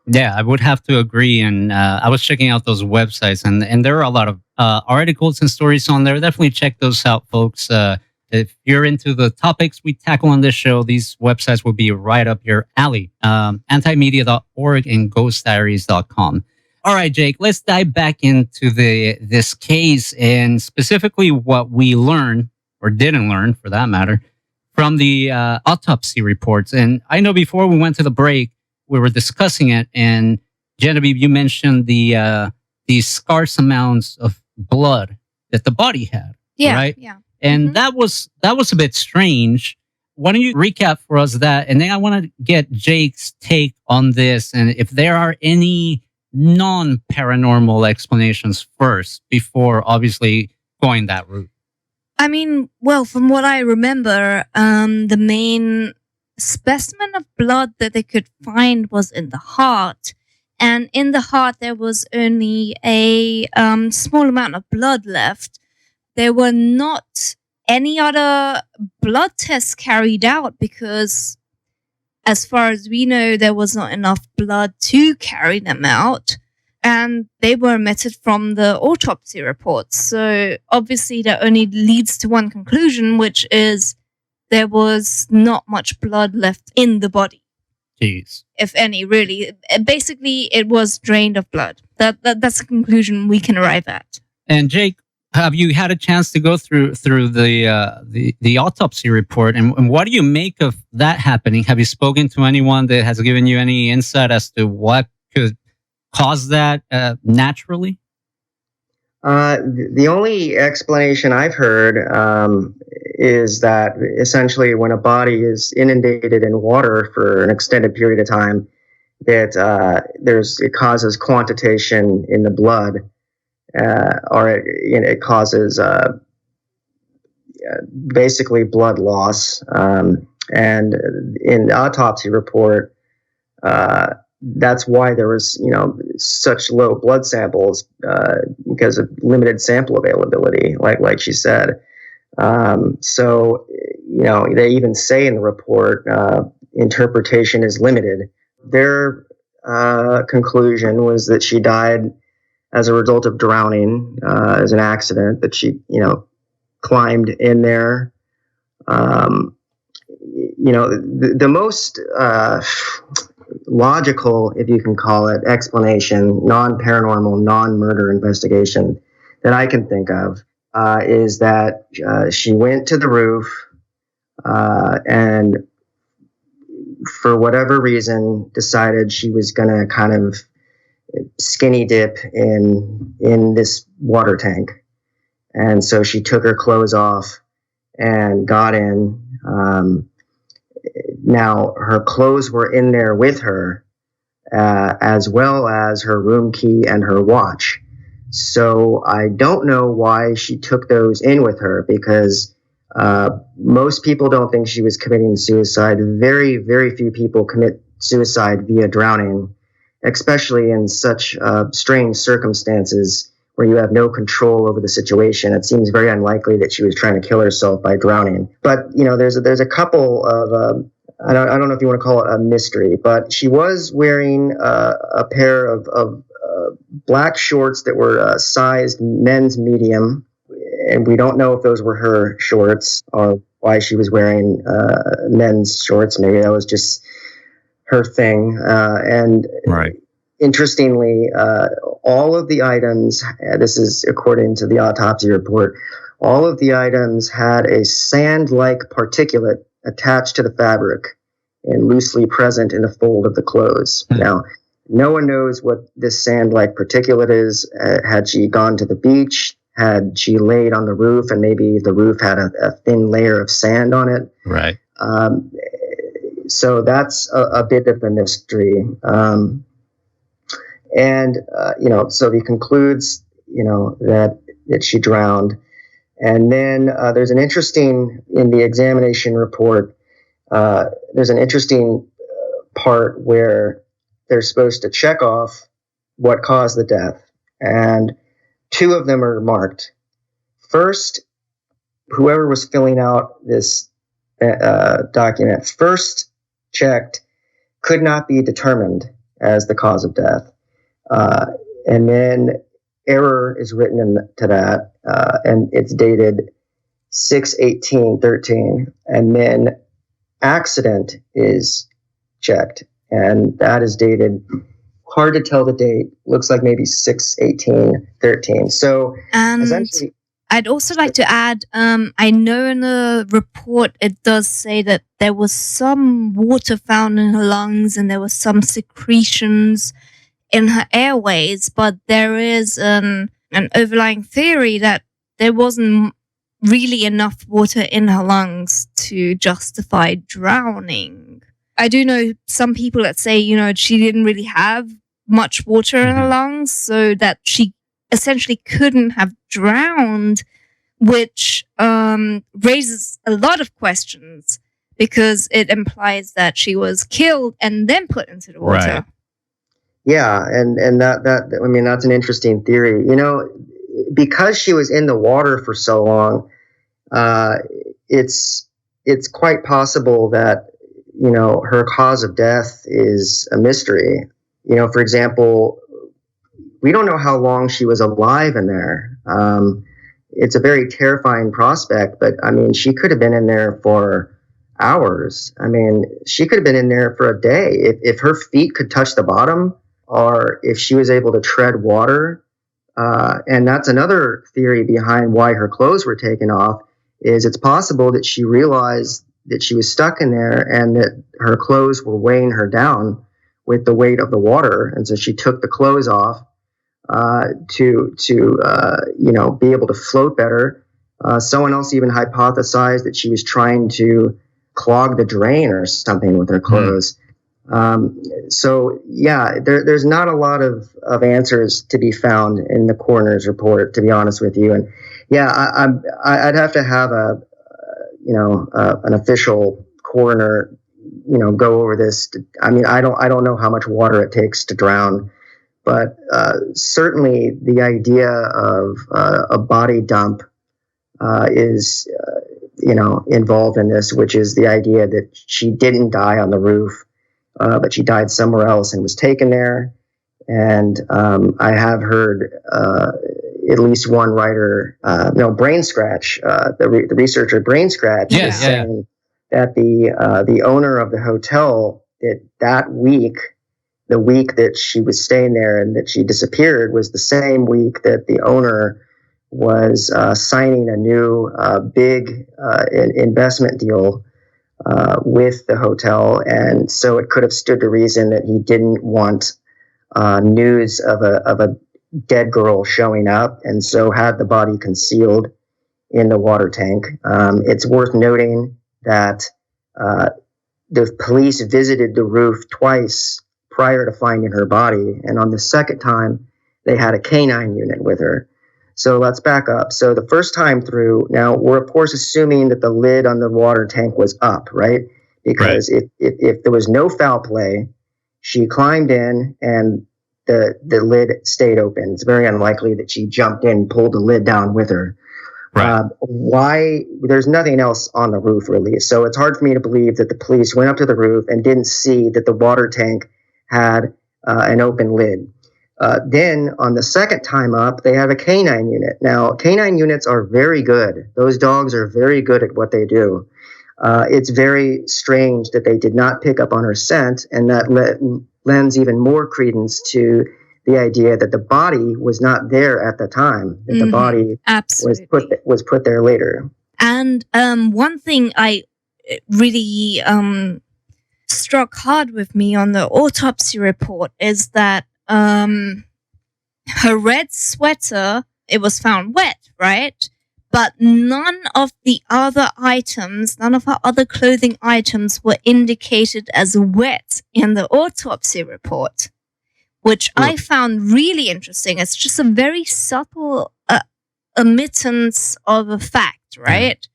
Yeah, I would have to agree. And I was checking out those websites, and there are a lot of articles and stories on there. Definitely check those out, folks. If you're into the topics we tackle on this show, these websites will be right up your alley. Antimedia.org and ghostdiaries.com. All right, Jake, let's dive back into this case, and specifically what we learned, or didn't learn for that matter, from the autopsy reports. And I know before we went to the break, we were discussing it, and Genevieve, you mentioned the scarce amounts of blood that the body had. Yeah, right? yeah. And that was a bit strange. Why don't you recap for us that, and then I want to get Jake's take on this, and if there are any non-paranormal explanations first, before obviously going that route. I mean, well, from what I remember, the main specimen of blood that they could find was in the heart. And in the heart, there was only a small amount of blood left. There were not any other blood tests carried out because, as far as we know, there was not enough blood to carry them out. And they were omitted from the autopsy reports. So obviously that only leads to one conclusion, which is there was not much blood left in the body. Jeez. If any, really. Basically, it was drained of blood. That's the conclusion we can arrive at. And Jake, have you had a chance to go through the autopsy report, and what do you make of that happening? Have you spoken to anyone that has given you any insight as to what could cause that naturally? The only explanation I've heard is that essentially when a body is inundated in water for an extended period of time, that it causes quantitation in the blood, or it causes basically blood loss. And in the autopsy report, that's why there was, such low blood samples, because of limited sample availability, like she said. So, they even say in the report, interpretation is limited. Their conclusion was that she died as a result of drowning, as an accident, that she, climbed in there. The most logical, if you can call it, explanation, non-paranormal, non-murder investigation that I can think of is that she went to the roof and for whatever reason decided she was going to kind of skinny dip in this water tank. And so she took her clothes off and got in. Now, her clothes were in there with her, as well as her room key and her watch. So I don't know why she took those in with her, because most people don't think she was committing suicide. Very, very few people commit suicide via drowning, especially in such strange circumstances where you have no control over the situation. It seems very unlikely that she was trying to kill herself by drowning. But, you know, there's a couple of, I don't know if you want to call it a mystery, but she was wearing a pair of black shorts that were sized men's medium. And we don't know if those were her shorts or why she was wearing men's shorts. Maybe that was just her thing. And Right. interestingly, all of the items, this is according to the autopsy report, all of the items had a sand-like particulate attached to the fabric and loosely present in the fold of the clothes. Now, no one knows what this sand-like particulate is. Had she gone to the beach? Had she laid on the roof and maybe the roof had a thin layer of sand on it? Right. So that's a bit of a mystery. So he concludes, that she drowned. And then there's an interesting, in the examination report, there's an interesting part where they're supposed to check off what caused the death. And two of them are marked. First, whoever was filling out this document first checked could not be determined as the cause of death. And then error is written into that, and it's dated 6/18/13. And then accident is checked, and that is dated, hard to tell the date, looks like maybe 6/18/13. So And essentially, I'd also like to add, I know in the report it does say that there was some water found in her lungs and there was some secretions in her airways, but there is an overlying theory that there wasn't really enough water in her lungs to justify drowning. I do know some people that say, she didn't really have much water in her lungs, so that she essentially couldn't have drowned, which raises a lot of questions because it implies that she was killed and then put into the water. Right. yeah, and that's an interesting theory. Because she was in the water for so long, it's quite possible that her cause of death is a mystery. For example, we don't know how long she was alive in there. It's a very terrifying prospect, but she could have been in there for hours. She could have been in there for a day. If her feet could touch the bottom, or if she was able to tread water. And that's another theory behind why her clothes were taken off, is it's possible that she realized that she was stuck in there and that her clothes were weighing her down with the weight of the water. And so she took the clothes off to be able to float better. Someone else even hypothesized that she was trying to clog the drain or something with her clothes. There's not a lot of answers to be found in the coroner's report, to be honest with you. And I'd have to have an official coroner, go over this. I don't know how much water it takes to drown, but certainly the idea of a body dump is involved in this, which is the idea that she didn't die on the roof. But she died somewhere else and was taken there. And I have heard at least one writer, Brain Scratch, the researcher Brain Scratch, is saying that the owner of the hotel, that week, the week that she was staying there and that she disappeared, was the same week that the owner was signing a new big investment deal with the hotel, and so it could have stood to reason that he didn't want news of a dead girl showing up, and so had the body concealed in the water tank. It's worth noting that the police visited the roof twice prior to finding her body. And on the second time, they had a canine unit with her. So let's back up. So the first time through, now we're of course assuming that the lid on the water tank was up, right? Because if there was no foul play, she climbed in and the lid stayed open. It's very unlikely that she jumped in, pulled the lid down with her. Right. Why? There's nothing else on the roof, really. So it's hard for me to believe that the police went up to the roof and didn't see that the water tank had an open lid. Then on the second time up, they have a canine unit. Now, canine units are very good. Those dogs are very good at what they do. It's very strange that they did not pick up on her scent, and that lends even more credence to the idea that the body was not there at the time, that the body was put there later. And one thing I really struck hard with me on the autopsy report is that her red sweater, it was found wet, right? But none of the other items, none of her other clothing items were indicated as wet in the autopsy report, which I found really interesting. It's just a very subtle omittance of a fact, right?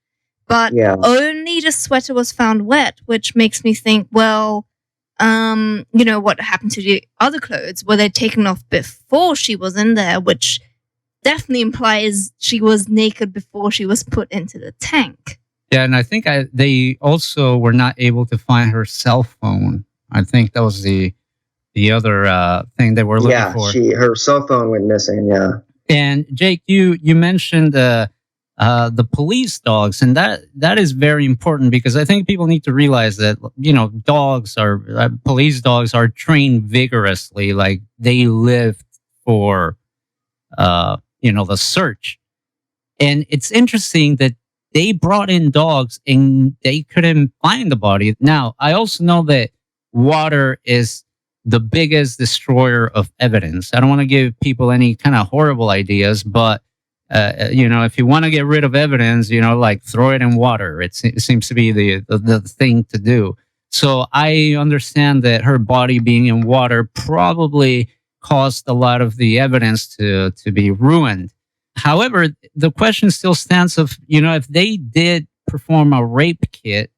But only the sweater was found wet, which makes me think, well, what happened to the other clothes? Were they taken off before she was in there, which definitely implies she was naked before she was put into the tank. Yeah, and I think they also were not able to find her cell phone. I think that was the other thing they were looking for. Yeah, her cell phone went missing, yeah. And Jake, you mentioned the police dogs, and that is very important because I think people need to realize that, police dogs are trained vigorously. Like, they live for the search. And it's interesting that they brought in dogs and they couldn't find the body. Now, I also know that water is the biggest destroyer of evidence. I don't want to give people any kind of horrible ideas, but if you want to get rid of evidence, like, throw it in water. It seems to be the thing to do. So I understand that her body being in water probably caused a lot of the evidence to be ruined. However, the question still stands of, if they did perform a rape kit,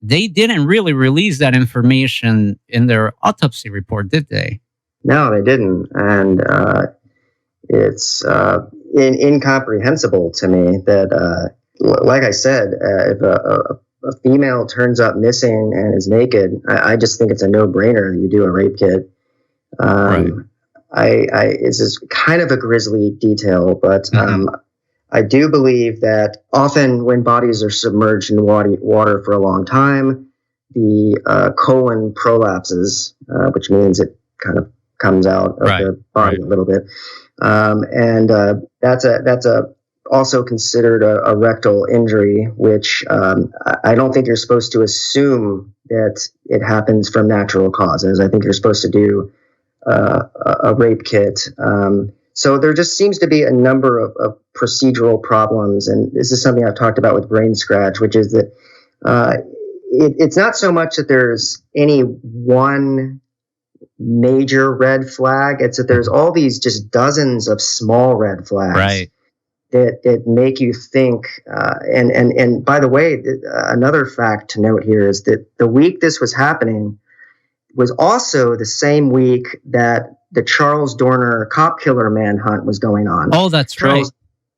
they didn't really release that information in their autopsy report, did they? No, they didn't. And it's incomprehensible to me that, like I said, if a female turns up missing and is naked, I just think it's a no-brainer that you do a rape kit. Right. It's just kind of a grisly detail, but I do believe that often when bodies are submerged in water for a long time, the colon prolapses, which means it kind of comes out of the body a little bit, and that's also considered a rectal injury, which I don't think you're supposed to assume that it happens from natural causes. I think you're supposed to do a rape kit. So there just seems to be a number of procedural problems, and this is something I've talked about with Brain Scratch, which is that it's not so much that there's any one major red flag, it's that there's all these just dozens of small red flags that make you think. And by the way, another fact to note here is that the week this was happening was also the same week that the Charles Dorner cop killer manhunt was going on. Oh, that's right.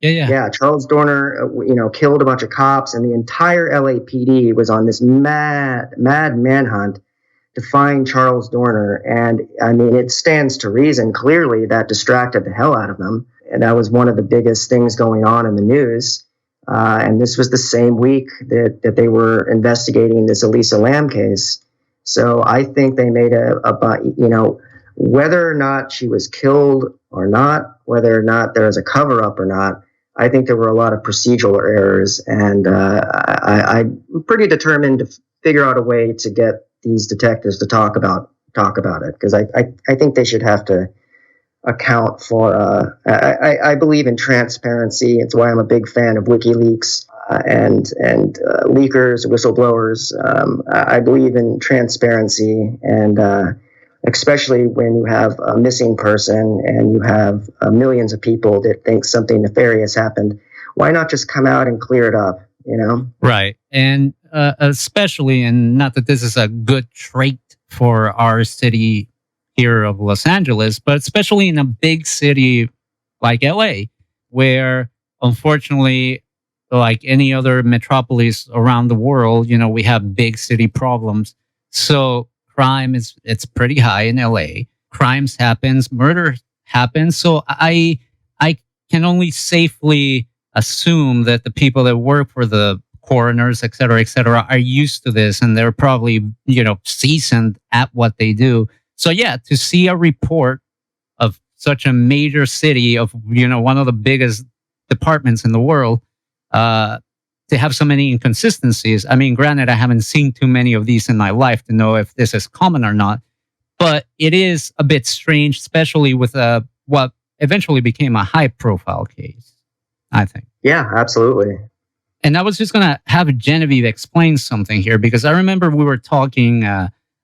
Yeah, Charles Dorner, killed a bunch of cops, and the entire LAPD was on this mad manhunt to find Charles Dorner. And I mean, it stands to reason, clearly, that distracted the hell out of them. And that was one of the biggest things going on in the news. And this was the same week that they were investigating this Elisa Lam case. So I think they made whether or not she was killed or not, whether or not there was a cover-up or not, I think there were a lot of procedural errors. And I'm pretty determined to figure out a way to get these detectives to talk about it, because I think they should have to account for. I believe in transparency. It's why I'm a big fan of WikiLeaks and leakers, whistleblowers. I believe in transparency, and especially when you have a missing person and you have millions of people that think something nefarious happened. Why not just come out and clear it up, you know? Right. And especially, and not that this is a good trait for our city here of Los Angeles, but especially in a big city like LA, where unfortunately, like any other metropolis around the world, you know, we have big city problems. So crime it's pretty high in LA. Crimes happens, murder happens. So I can only safely assume that the people that work for the coroners, et cetera, are used to this, and they're probably, you know, seasoned at what they do. So yeah, to see a report of such a major city of, you know, one of the biggest departments in the world, to have so many inconsistencies. I mean, granted, I haven't seen too many of these in my life to know if this is common or not, but it is a bit strange, especially with what eventually became a high-profile case, I think. Yeah, absolutely. And I was just going to have Genevieve explain something here, because I remember we were talking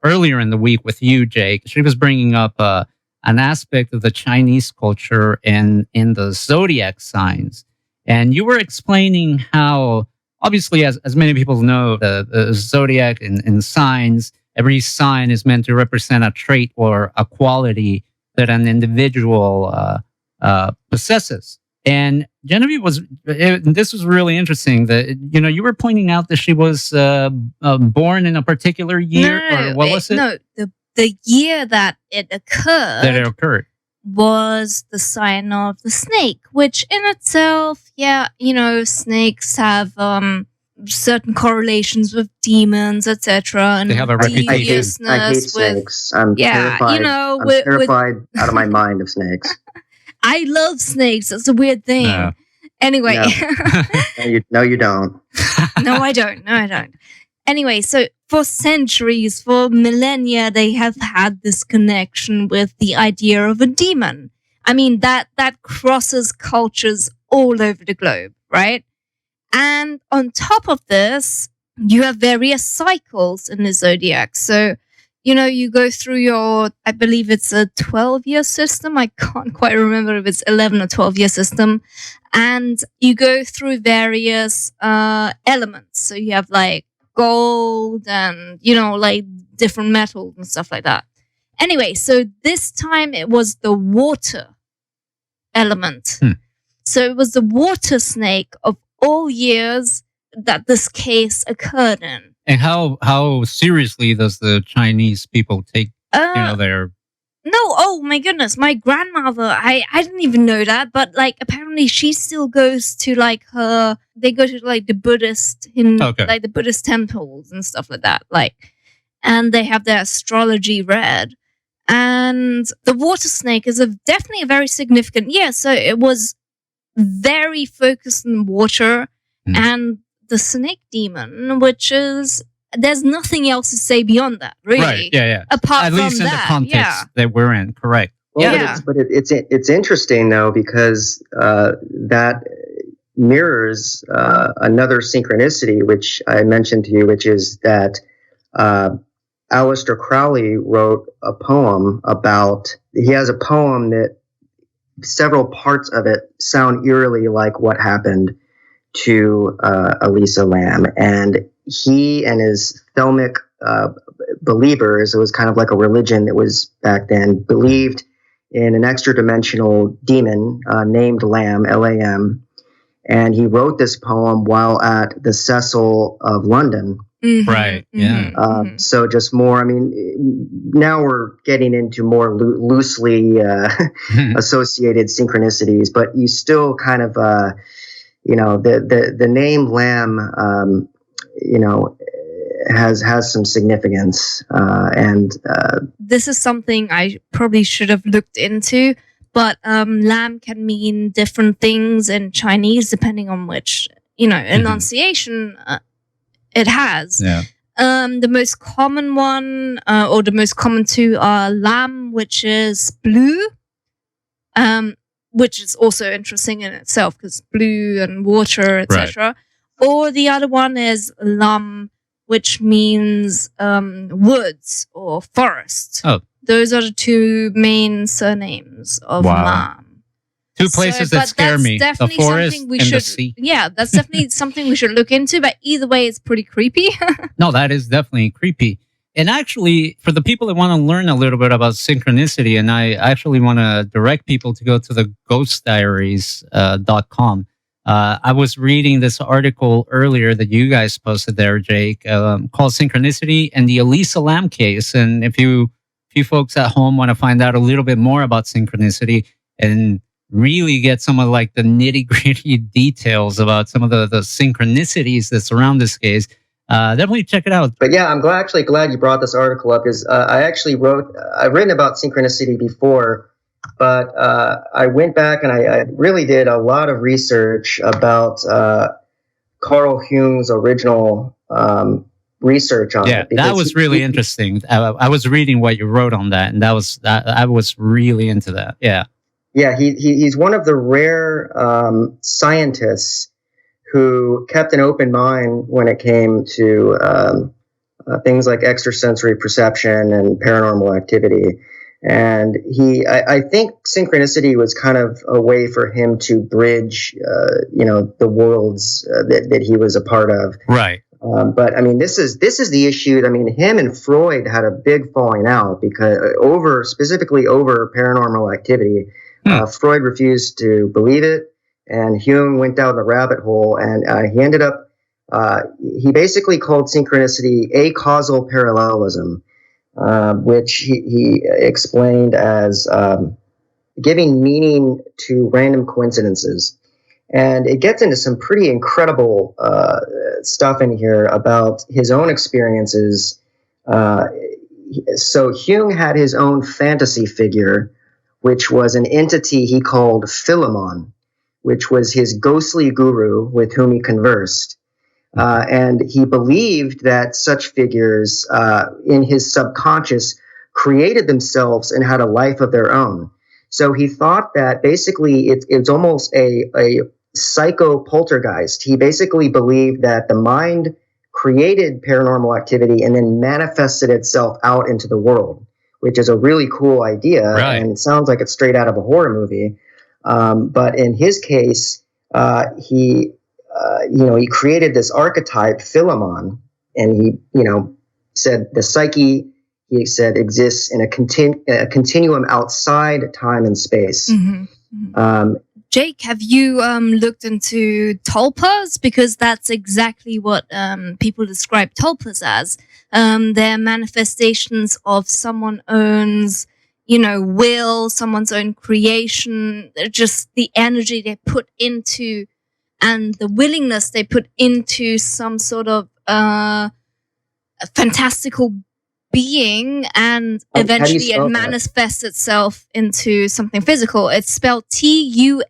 earlier in the week with you, Jake. She was bringing up an aspect of the Chinese culture in the Zodiac signs. And you were explaining how, obviously, as many people know, the Zodiac in signs, every sign is meant to represent a trait or a quality that an individual possesses. And Genevieve this was really interesting that, you know, you were pointing out that she was born in a particular year, or what was it? No, the year that it occurred. Was the sign of the snake, which in itself, yeah, you know, snakes have certain correlations with demons, etc. And they have a reputation. I hate snakes. I'm terrified. You know, I'm terrified out of my mind of snakes. I love snakes. It's a weird thing. No. Anyway, no, you don't. No, I don't. Anyway, so for centuries, for millennia, they have had this connection with the idea of a demon. I mean, that crosses cultures all over the globe, right? And on top of this, you have various cycles in the Zodiac. So, you know, you go through I believe it's a 12-year system. I can't quite remember if it's 11 or 12-year system. And you go through various elements. So you have like gold and, you know, like different metals and stuff like that. Anyway, so this time it was the water element. So it was the water snake of all years that this case occurred in. And how seriously does the Chinese people take, you know, their... No, oh my goodness, my grandmother, I didn't even know that, but like apparently she still goes to like they go to like the Buddhist, like the Buddhist temples and stuff like that, like, and they have their astrology read. And the water snake is definitely a very significant, so it was very focused on water, and the snake demon, which is, there's nothing else to say beyond that, really. Right, yeah. Apart At from least in that, the context that we're in, correct. Well, but it's interesting though, because that mirrors another synchronicity, which I mentioned to you, which is that Aleister Crowley wrote a poem he has a poem that several parts of it sound eerily like what happened to Elisa Lam. And he and his filmic believers, it was kind of like a religion that was back then, believed in an extra-dimensional demon named Lam, Lam. And he wrote this poem while at the Cecil of London. Mm-hmm, right, yeah. So just more, I mean, now we're getting into more loosely associated synchronicities, but you still kind of, you know, the name Lam, you know, has some significance. And this is something I probably should have looked into, but Lam can mean different things in Chinese depending on which, you know, enunciation it has. Yeah. The most common one, or the most common two, are Lam, which is blue, which is also interesting in itself because blue and water, etc. Right. Or the other one is Lam, which means woods or forest. Oh, those are the two main surnames of Wow. Lam. Two places that but scare that's me: the definitely forest something we and the should- sea. Yeah, that's definitely something we should look into. But either way, it's pretty creepy. No, that is definitely creepy. And actually, for the people that want to learn a little bit about synchronicity, and I actually want to direct people to go to the ghostdiaries.com. I was reading this article earlier that you guys posted there, Jake, called Synchronicity and the Elisa Lam case. And if you folks at home want to find out a little bit more about synchronicity and really get some of like the nitty gritty details about some of the synchronicities that surround this case, definitely check it out. But yeah, I'm actually glad you brought this article up because I've written about synchronicity before, but I went back and I really did a lot of research about Carl Jung's original research on Yeah, it. that was really interesting. I was reading what you wrote on that, and I was really into that. Yeah. Yeah, he's one of the rare scientists who kept an open mind when it came to things like extrasensory perception and paranormal activity. And I think synchronicity was kind of a way for him to bridge, the worlds that he was a part of. Right. But I mean, this is the issue. I mean, him and Freud had a big falling out because specifically over paranormal activity. Freud refused to believe it, and Jung went down the rabbit hole, and he ended up, he basically called synchronicity acausal parallelism, which he explained as giving meaning to random coincidences. And it gets into some pretty incredible stuff in here about his own experiences. So Jung had his own fantasy figure, which was an entity he called Philemon, which was his ghostly guru with whom he conversed. And he believed that such figures in his subconscious created themselves and had a life of their own. So he thought that basically it's almost a psycho poltergeist. He basically believed that the mind created paranormal activity and then manifested itself out into the world, which is a really cool idea. Right. And it sounds like it's straight out of a horror movie. But in his case, he created this archetype, Philemon, and he, said the psyche, he said, exists in a continuum outside time and space. Mm-hmm. Jake, have you looked into tulpas? Because that's exactly what people describe tulpas as. They're manifestations of someone's own, will, someone's own creation. They're just the energy they put into and the willingness they put into some sort of fantastical being, and eventually it manifests itself into something physical. It's spelled Tulpa.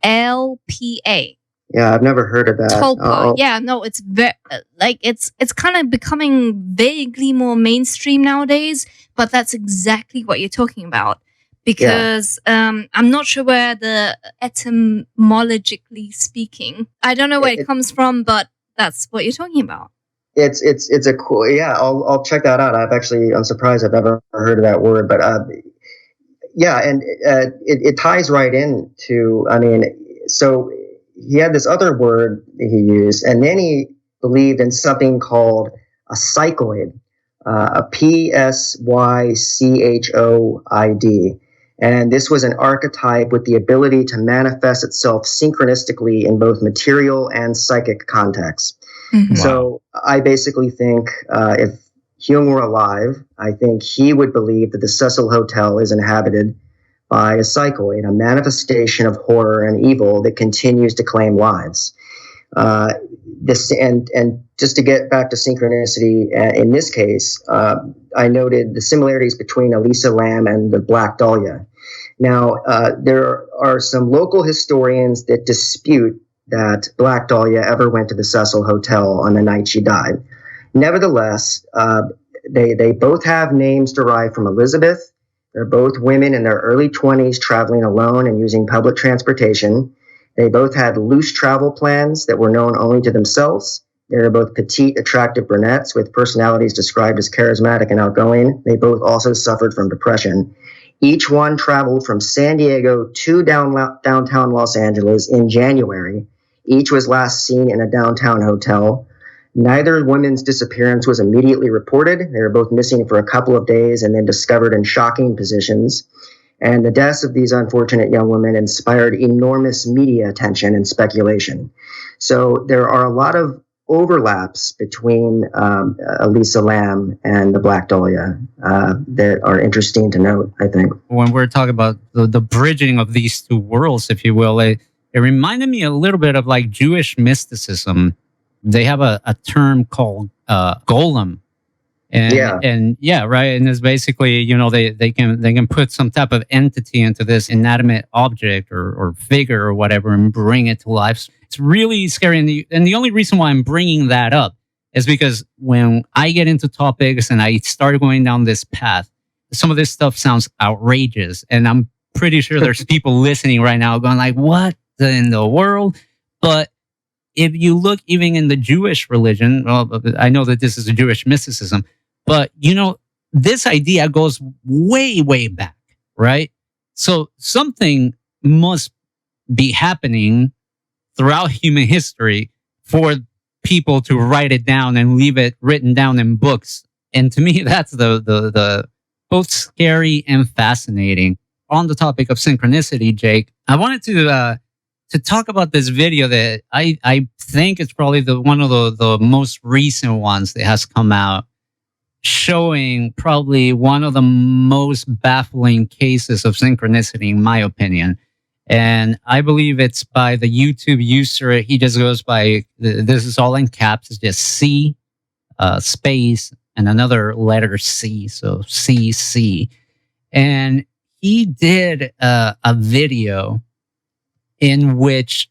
Yeah, I've never heard of that. Tulpa. Yeah, no, it's it's kind of becoming vaguely more mainstream nowadays, but that's exactly what you're talking about. Because I'm not sure where the etymologically speaking, I don't know where it comes from, but that's what you're talking about. It's a cool, yeah, I'll check that out. I'm surprised I've never heard of that word, but and it ties right into, so he had this other word that he used, and then he believed in something called a psychoid, a Psychoid. And this was an archetype with the ability to manifest itself synchronistically in both material and psychic contexts. Mm-hmm. So I basically think if Jung were alive, I think he would believe that the Cecil Hotel is inhabited by a psychoid, a manifestation of horror and evil that continues to claim lives. And just to get back to synchronicity, in this case, I noted the similarities between Elisa Lam and the Black Dahlia. Now, there are some local historians that dispute that Black Dahlia ever went to the Cecil Hotel on the night she died. Nevertheless, they both have names derived from Elizabeth. They're both women in their early 20s traveling alone and using public transportation. They both had loose travel plans that were known only to themselves. They are both petite, attractive brunettes with personalities described as charismatic and outgoing. They both also suffered from depression. Each one traveled from San Diego to downtown Los Angeles in January. Each was last seen in a downtown hotel. Neither woman's disappearance was immediately reported. They were both missing for a couple of days and then discovered in shocking positions. And the deaths of these unfortunate young women inspired enormous media attention and speculation. So there are a lot of overlaps between Elisa Lam and the Black Dahlia that are interesting to note, I think. When we're talking about the bridging of these two worlds, if you will, it reminded me a little bit of like Jewish mysticism. They have a term called golem. And it's basically, they can put some type of entity into this inanimate object or figure or whatever and bring it to life. It's really scary. And the only reason why I'm bringing that up is because when I get into topics and I start going down this path, some of this stuff sounds outrageous. And I'm pretty sure there's people listening right now going like, what in the world? But if you look even in the Jewish religion, well, I know that this is a Jewish mysticism, but this idea goes way, way back, right? So something must be happening throughout human history for people to write it down and leave it written down in books. And to me, that's the both scary and fascinating. On the topic of synchronicity, Jake, I wanted to talk about this video that I think it's probably one of the most recent ones that has come out, showing probably one of the most baffling cases of synchronicity, in my opinion. And I believe it's by the YouTube user. He just goes by, this is all in caps. It's just C, space, and another letter C. So CC. And he did a video in which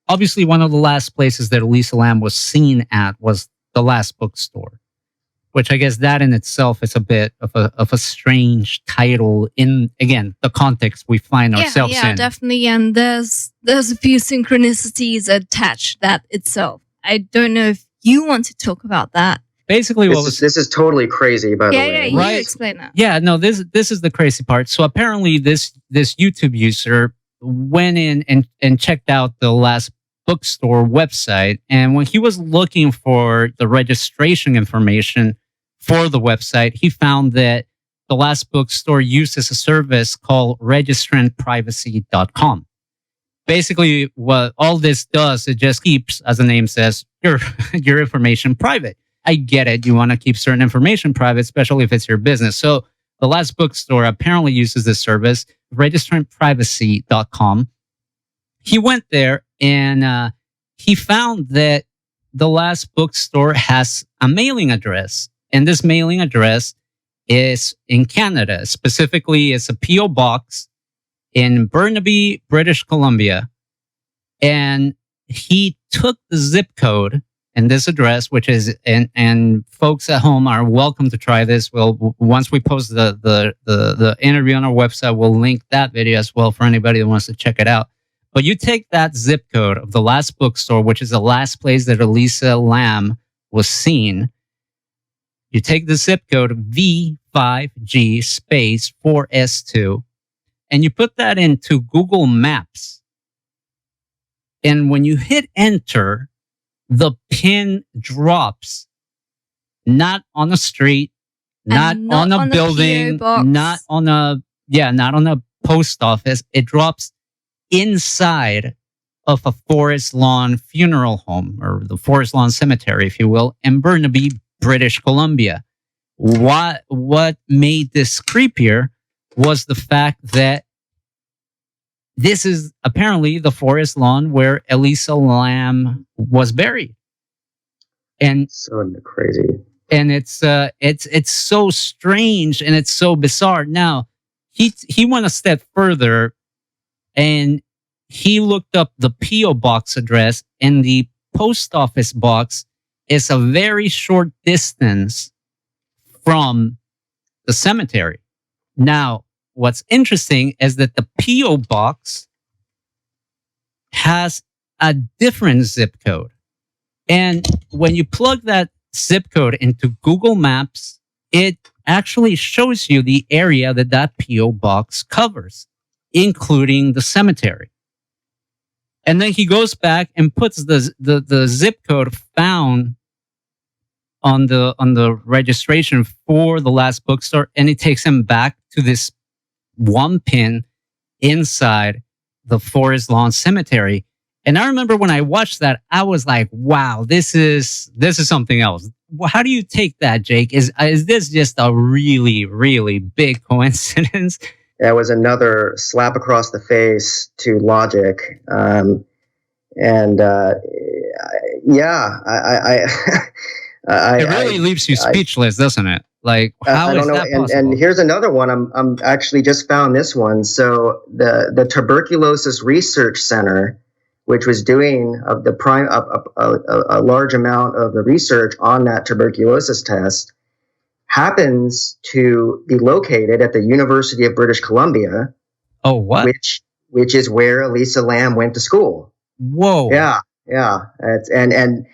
obviously one of the last places that Elisa Lam was seen at was the last bookstore, which I guess that in itself is a bit of a strange title in, again, the context we find ourselves in. Yeah, definitely. And there's a few synchronicities attached to that itself. I don't know if you want to talk about that. Basically, this is totally crazy, by the way. Yeah, you explain that. Yeah, no, this is the crazy part. So apparently this YouTube user went in and checked out the last bookstore website. And when he was looking for the registration information for the website, he found that the last bookstore uses a service called registrantprivacy.com. Basically, what all this does, it just keeps, as the name says, your information private. I get it. You want to keep certain information private, especially if it's your business. So the last bookstore apparently uses this service, registrantprivacy.com. He went there and he found that the last bookstore has a mailing address. And this mailing address is in Canada. Specifically, it's a P.O. box in Burnaby, British Columbia. And he took the zip code and this address, which is, and folks at home are welcome to try this. Well, once we post the interview on our website, we'll link that video as well for anybody that wants to check it out. But you take that zip code of the last bookstore, which is the last place that Elisa Lam was seen. You take the zip code V5G space 4S2, and you put that into Google Maps. And when you hit enter, the pin drops, not on a street, not on a building, not on a post office. It drops inside of a Forest Lawn funeral home, or the Forest Lawn Cemetery, if you will, in Burnaby, British Columbia. What made this creepier was the fact that this is apparently the forest lawn where Elisa Lam was buried. And so crazy. And it's so strange and it's so bizarre. Now, he went a step further and he looked up the P.O. box address, and the post office box is a very short distance from the cemetery. Now, what's interesting is that the P.O. box has a different zip code. And when you plug that zip code into Google Maps, it actually shows you the area that that P.O. box covers, including the cemetery. And then he goes back and puts the zip code found on the registration for the last bookstore, and it takes him back to this one pin inside the Forest Lawn Cemetery. And I remember when I watched that, I was like, wow, this is something else. How do you take that, Jake? Is this just a really, really big coincidence? That was another slap across the face to logic. It really leaves you speechless, doesn't it? Like, how is that possible? And here's another one. I'm actually just found this one. So the Tuberculosis Research Center, which was doing a large amount of the research on that tuberculosis test, happens to be located at the University of British Columbia. Oh, what? Which is where Elisa Lam went to school. Whoa. Yeah. And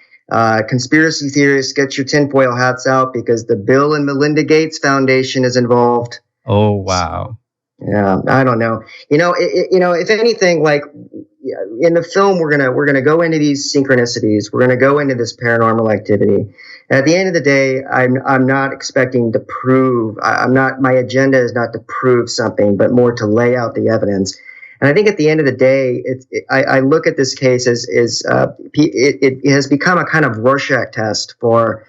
conspiracy theorists, get your tinfoil hats out, because the Bill and Melinda Gates Foundation is involved. Oh, wow. Yeah, I don't know. If anything, like in the film, we're gonna go into these synchronicities. We're gonna go into this paranormal activity. At the end of the day, I'm not expecting to prove. My agenda is not to prove something, but more to lay out the evidence. And I think at the end of the day, I look at this case as it has become a kind of Rorschach test for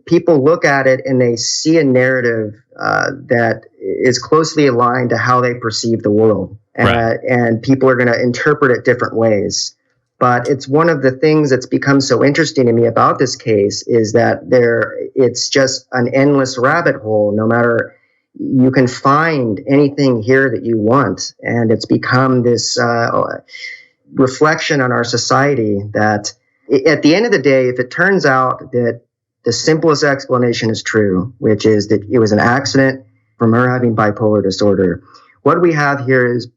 people. Look at it and they see a narrative that is closely aligned to how they perceive the world, and people are going to interpret it different ways. But it's one of the things that's become so interesting to me about this case is that it's just an endless rabbit hole. No matter, you can find anything here that you want. And it's become this reflection on our society that at the end of the day, if it turns out that the simplest explanation is true, which is that it was an accident from her having bipolar disorder, what we have here is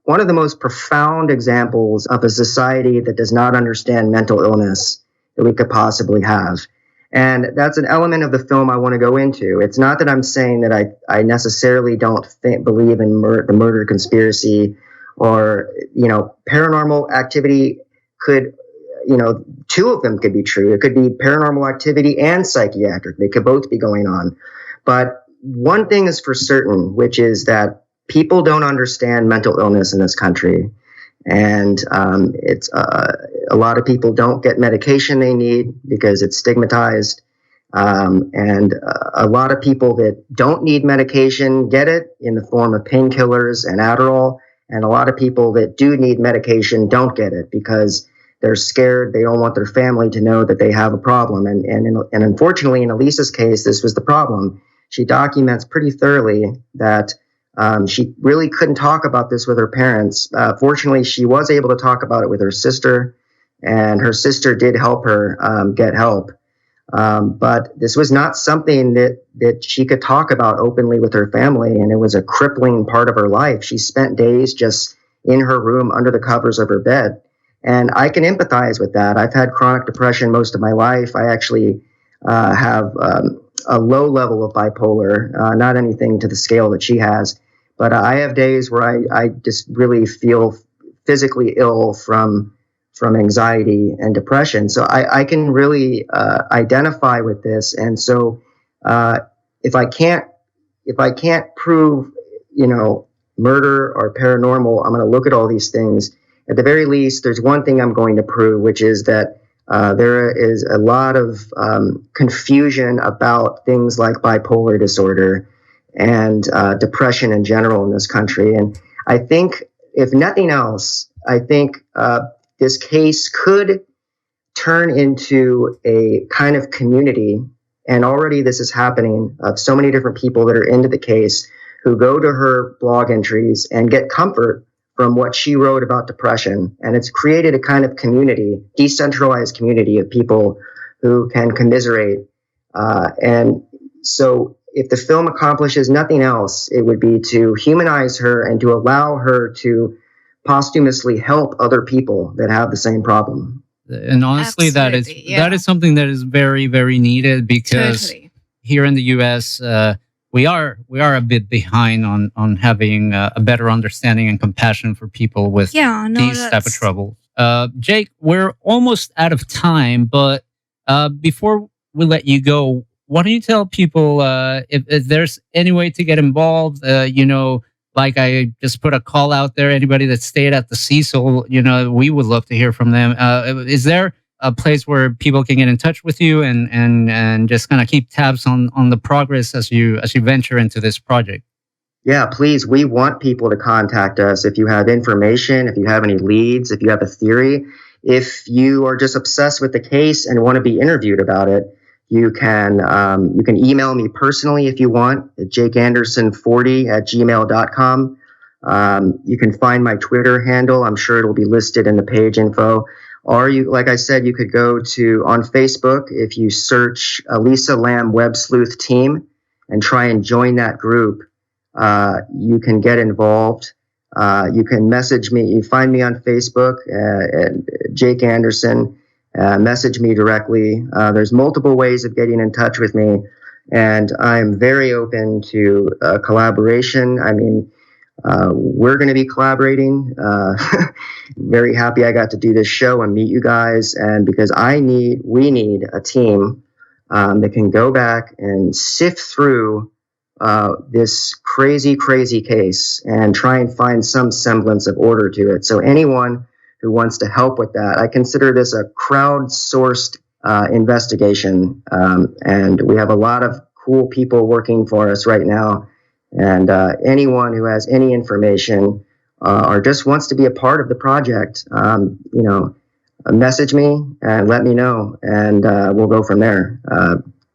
one of the most profound examples of a society that does not understand mental illness that we could possibly have. And that's an element of the film I want to go into. It's not that I'm saying that I necessarily don't believe in the murder conspiracy or, paranormal activity could, two of them could be true. It could be paranormal activity and psychiatric. They could both be going on. But one thing is for certain, which is that people don't understand mental illness in this country. And it's a lot of people don't get medication they need because it's stigmatized. And a lot of people that don't need medication get it in the form of painkillers and Adderall. And a lot of people that do need medication don't get it because they're scared. They don't want their family to know that they have a problem. And unfortunately, in Elisa's case, this was the problem. She documents pretty thoroughly that she really couldn't talk about this with her parents. Fortunately, she was able to talk about it with her sister, and her sister did help her get help. But this was not something that she could talk about openly with her family, and it was a crippling part of her life. She spent days just in her room under the covers of her bed. And I can empathize with that. I've had chronic depression most of my life. I actually have a low level of bipolar, not anything to the scale that she has. But I have days where I just really feel physically ill from anxiety and depression. So I can really identify with this. And so if I can't prove, murder or paranormal, I'm going to look at all these things. At the very least, there's one thing I'm going to prove, which is that there is a lot of confusion about things like bipolar disorder and depression in general in this country. And I think, if nothing else, this case could turn into a kind of community. And already this is happening, of so many different people that are into the case who go to her blog entries and get comfort from what she wrote about depression. And it's created a kind of community, decentralized community of people who can commiserate. And so if the film accomplishes nothing else, it would be to humanize her and to allow her to posthumously help other people that have the same problem. And honestly, Absolutely, that is something that is very, very needed because Totally. here in the U.S., we are a bit behind on having a better understanding and compassion for people with Yeah, no, these type of that's- troubles. Jake, we're almost out of time, but before we let you go, why don't you tell people if there's any way to get involved? Like I just put a call out there. Anybody that stayed at the Cecil, we would love to hear from them. Is there a place where people can get in touch with you and just kind of keep tabs on the progress as you venture into this project? Yeah, please. We want people to contact us if you have information, if you have any leads, if you have a theory. If you are just obsessed with the case and want to be interviewed about it, you can email me personally if you want at jakeanderson40@gmail.com. You can find my Twitter handle. I'm sure it'll be listed in the page info. Or like I said, you could go to on Facebook if you search Elisa Lam Web Sleuth Team and try and join that group. You can get involved. You can message me. You find me on Facebook, Jake Anderson. Message me directly. There's multiple ways of getting in touch with me, and I'm very open to collaboration. I mean, we're going to be collaborating. Very happy I got to do this show and meet you guys, and because we need a team that can go back and sift through this crazy case and try and find some semblance of order to it. So anyone who wants to help with that, I consider this a crowdsourced investigation, and we have a lot of cool people working for us right now. And anyone who has any information or just wants to be a part of the project, message me and let me know, and we'll go from there.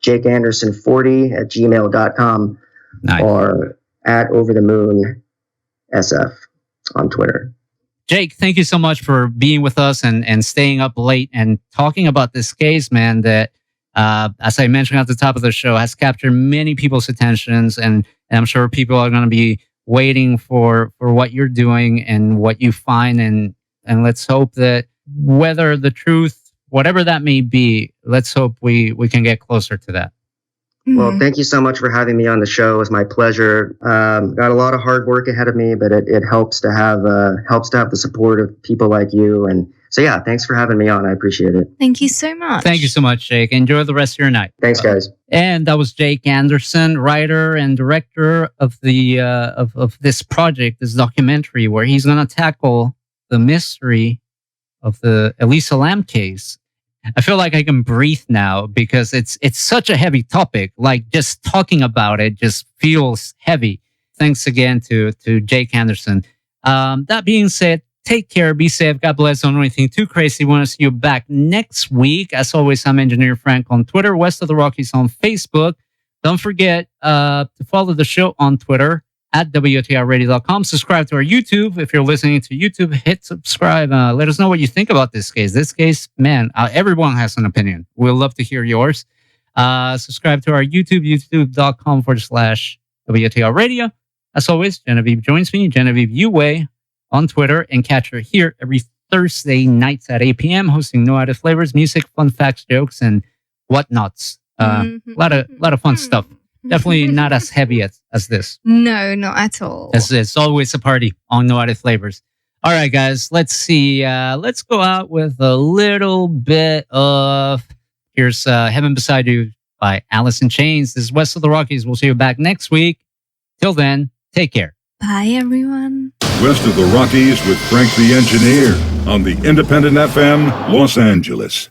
JakeAnderson40@gmail.com. Nice. Or at OverTheMoonSF on Twitter. Jake, thank you so much for being with us and staying up late and talking about this case, man, that, as I mentioned at the top of the show, has captured many people's attentions. And I'm sure people are going to be waiting for what you're doing and what you find. And let's hope that whether the truth, whatever that may be, let's hope we can get closer to that. Well, thank you so much for having me on the show. It was my pleasure. Got a lot of hard work ahead of me, but it helps to have the support of people like you. And so, yeah, thanks for having me on. I appreciate it. Thank you so much. Thank you so much, Jake. Enjoy the rest of your night. Thanks, guys. And that was Jake Anderson, writer and director of the of this project, this documentary, where he's going to tackle the mystery of the Elisa Lam case. I feel like I can breathe now because it's such a heavy topic. Like just talking about it just feels heavy. Thanks again to Jake Anderson. That being said, take care, be safe, God bless, don't do anything too crazy. Want to see you back next week. As always, I'm Engineer Frank on Twitter, West of the Rockies on Facebook. Don't forget to follow the show on Twitter at WTRradio.com. Subscribe to our YouTube. If you're listening to YouTube, hit subscribe. Let us know what you think about this case. This case, man, everyone has an opinion. We'll love to hear yours. Subscribe to our YouTube, youtube.com/WTR Radio. As always, Genevieve joins me, Genevieve Uway on Twitter, and catch her here every Thursday nights at 8 p.m. hosting No Added Flavors, music, fun facts, jokes, and whatnots. A lot of fun stuff. Definitely not as heavy as this. No, not at all. It's always a party on No Added Flavors. All right, guys, let's see. Let's go out with a little bit of, here's Heaven Beside You by Alice in Chains. This is West of the Rockies. We'll see you back next week. Till then, take care. Bye, everyone. West of the Rockies with Frank the Engineer on the Independent FM, Los Angeles.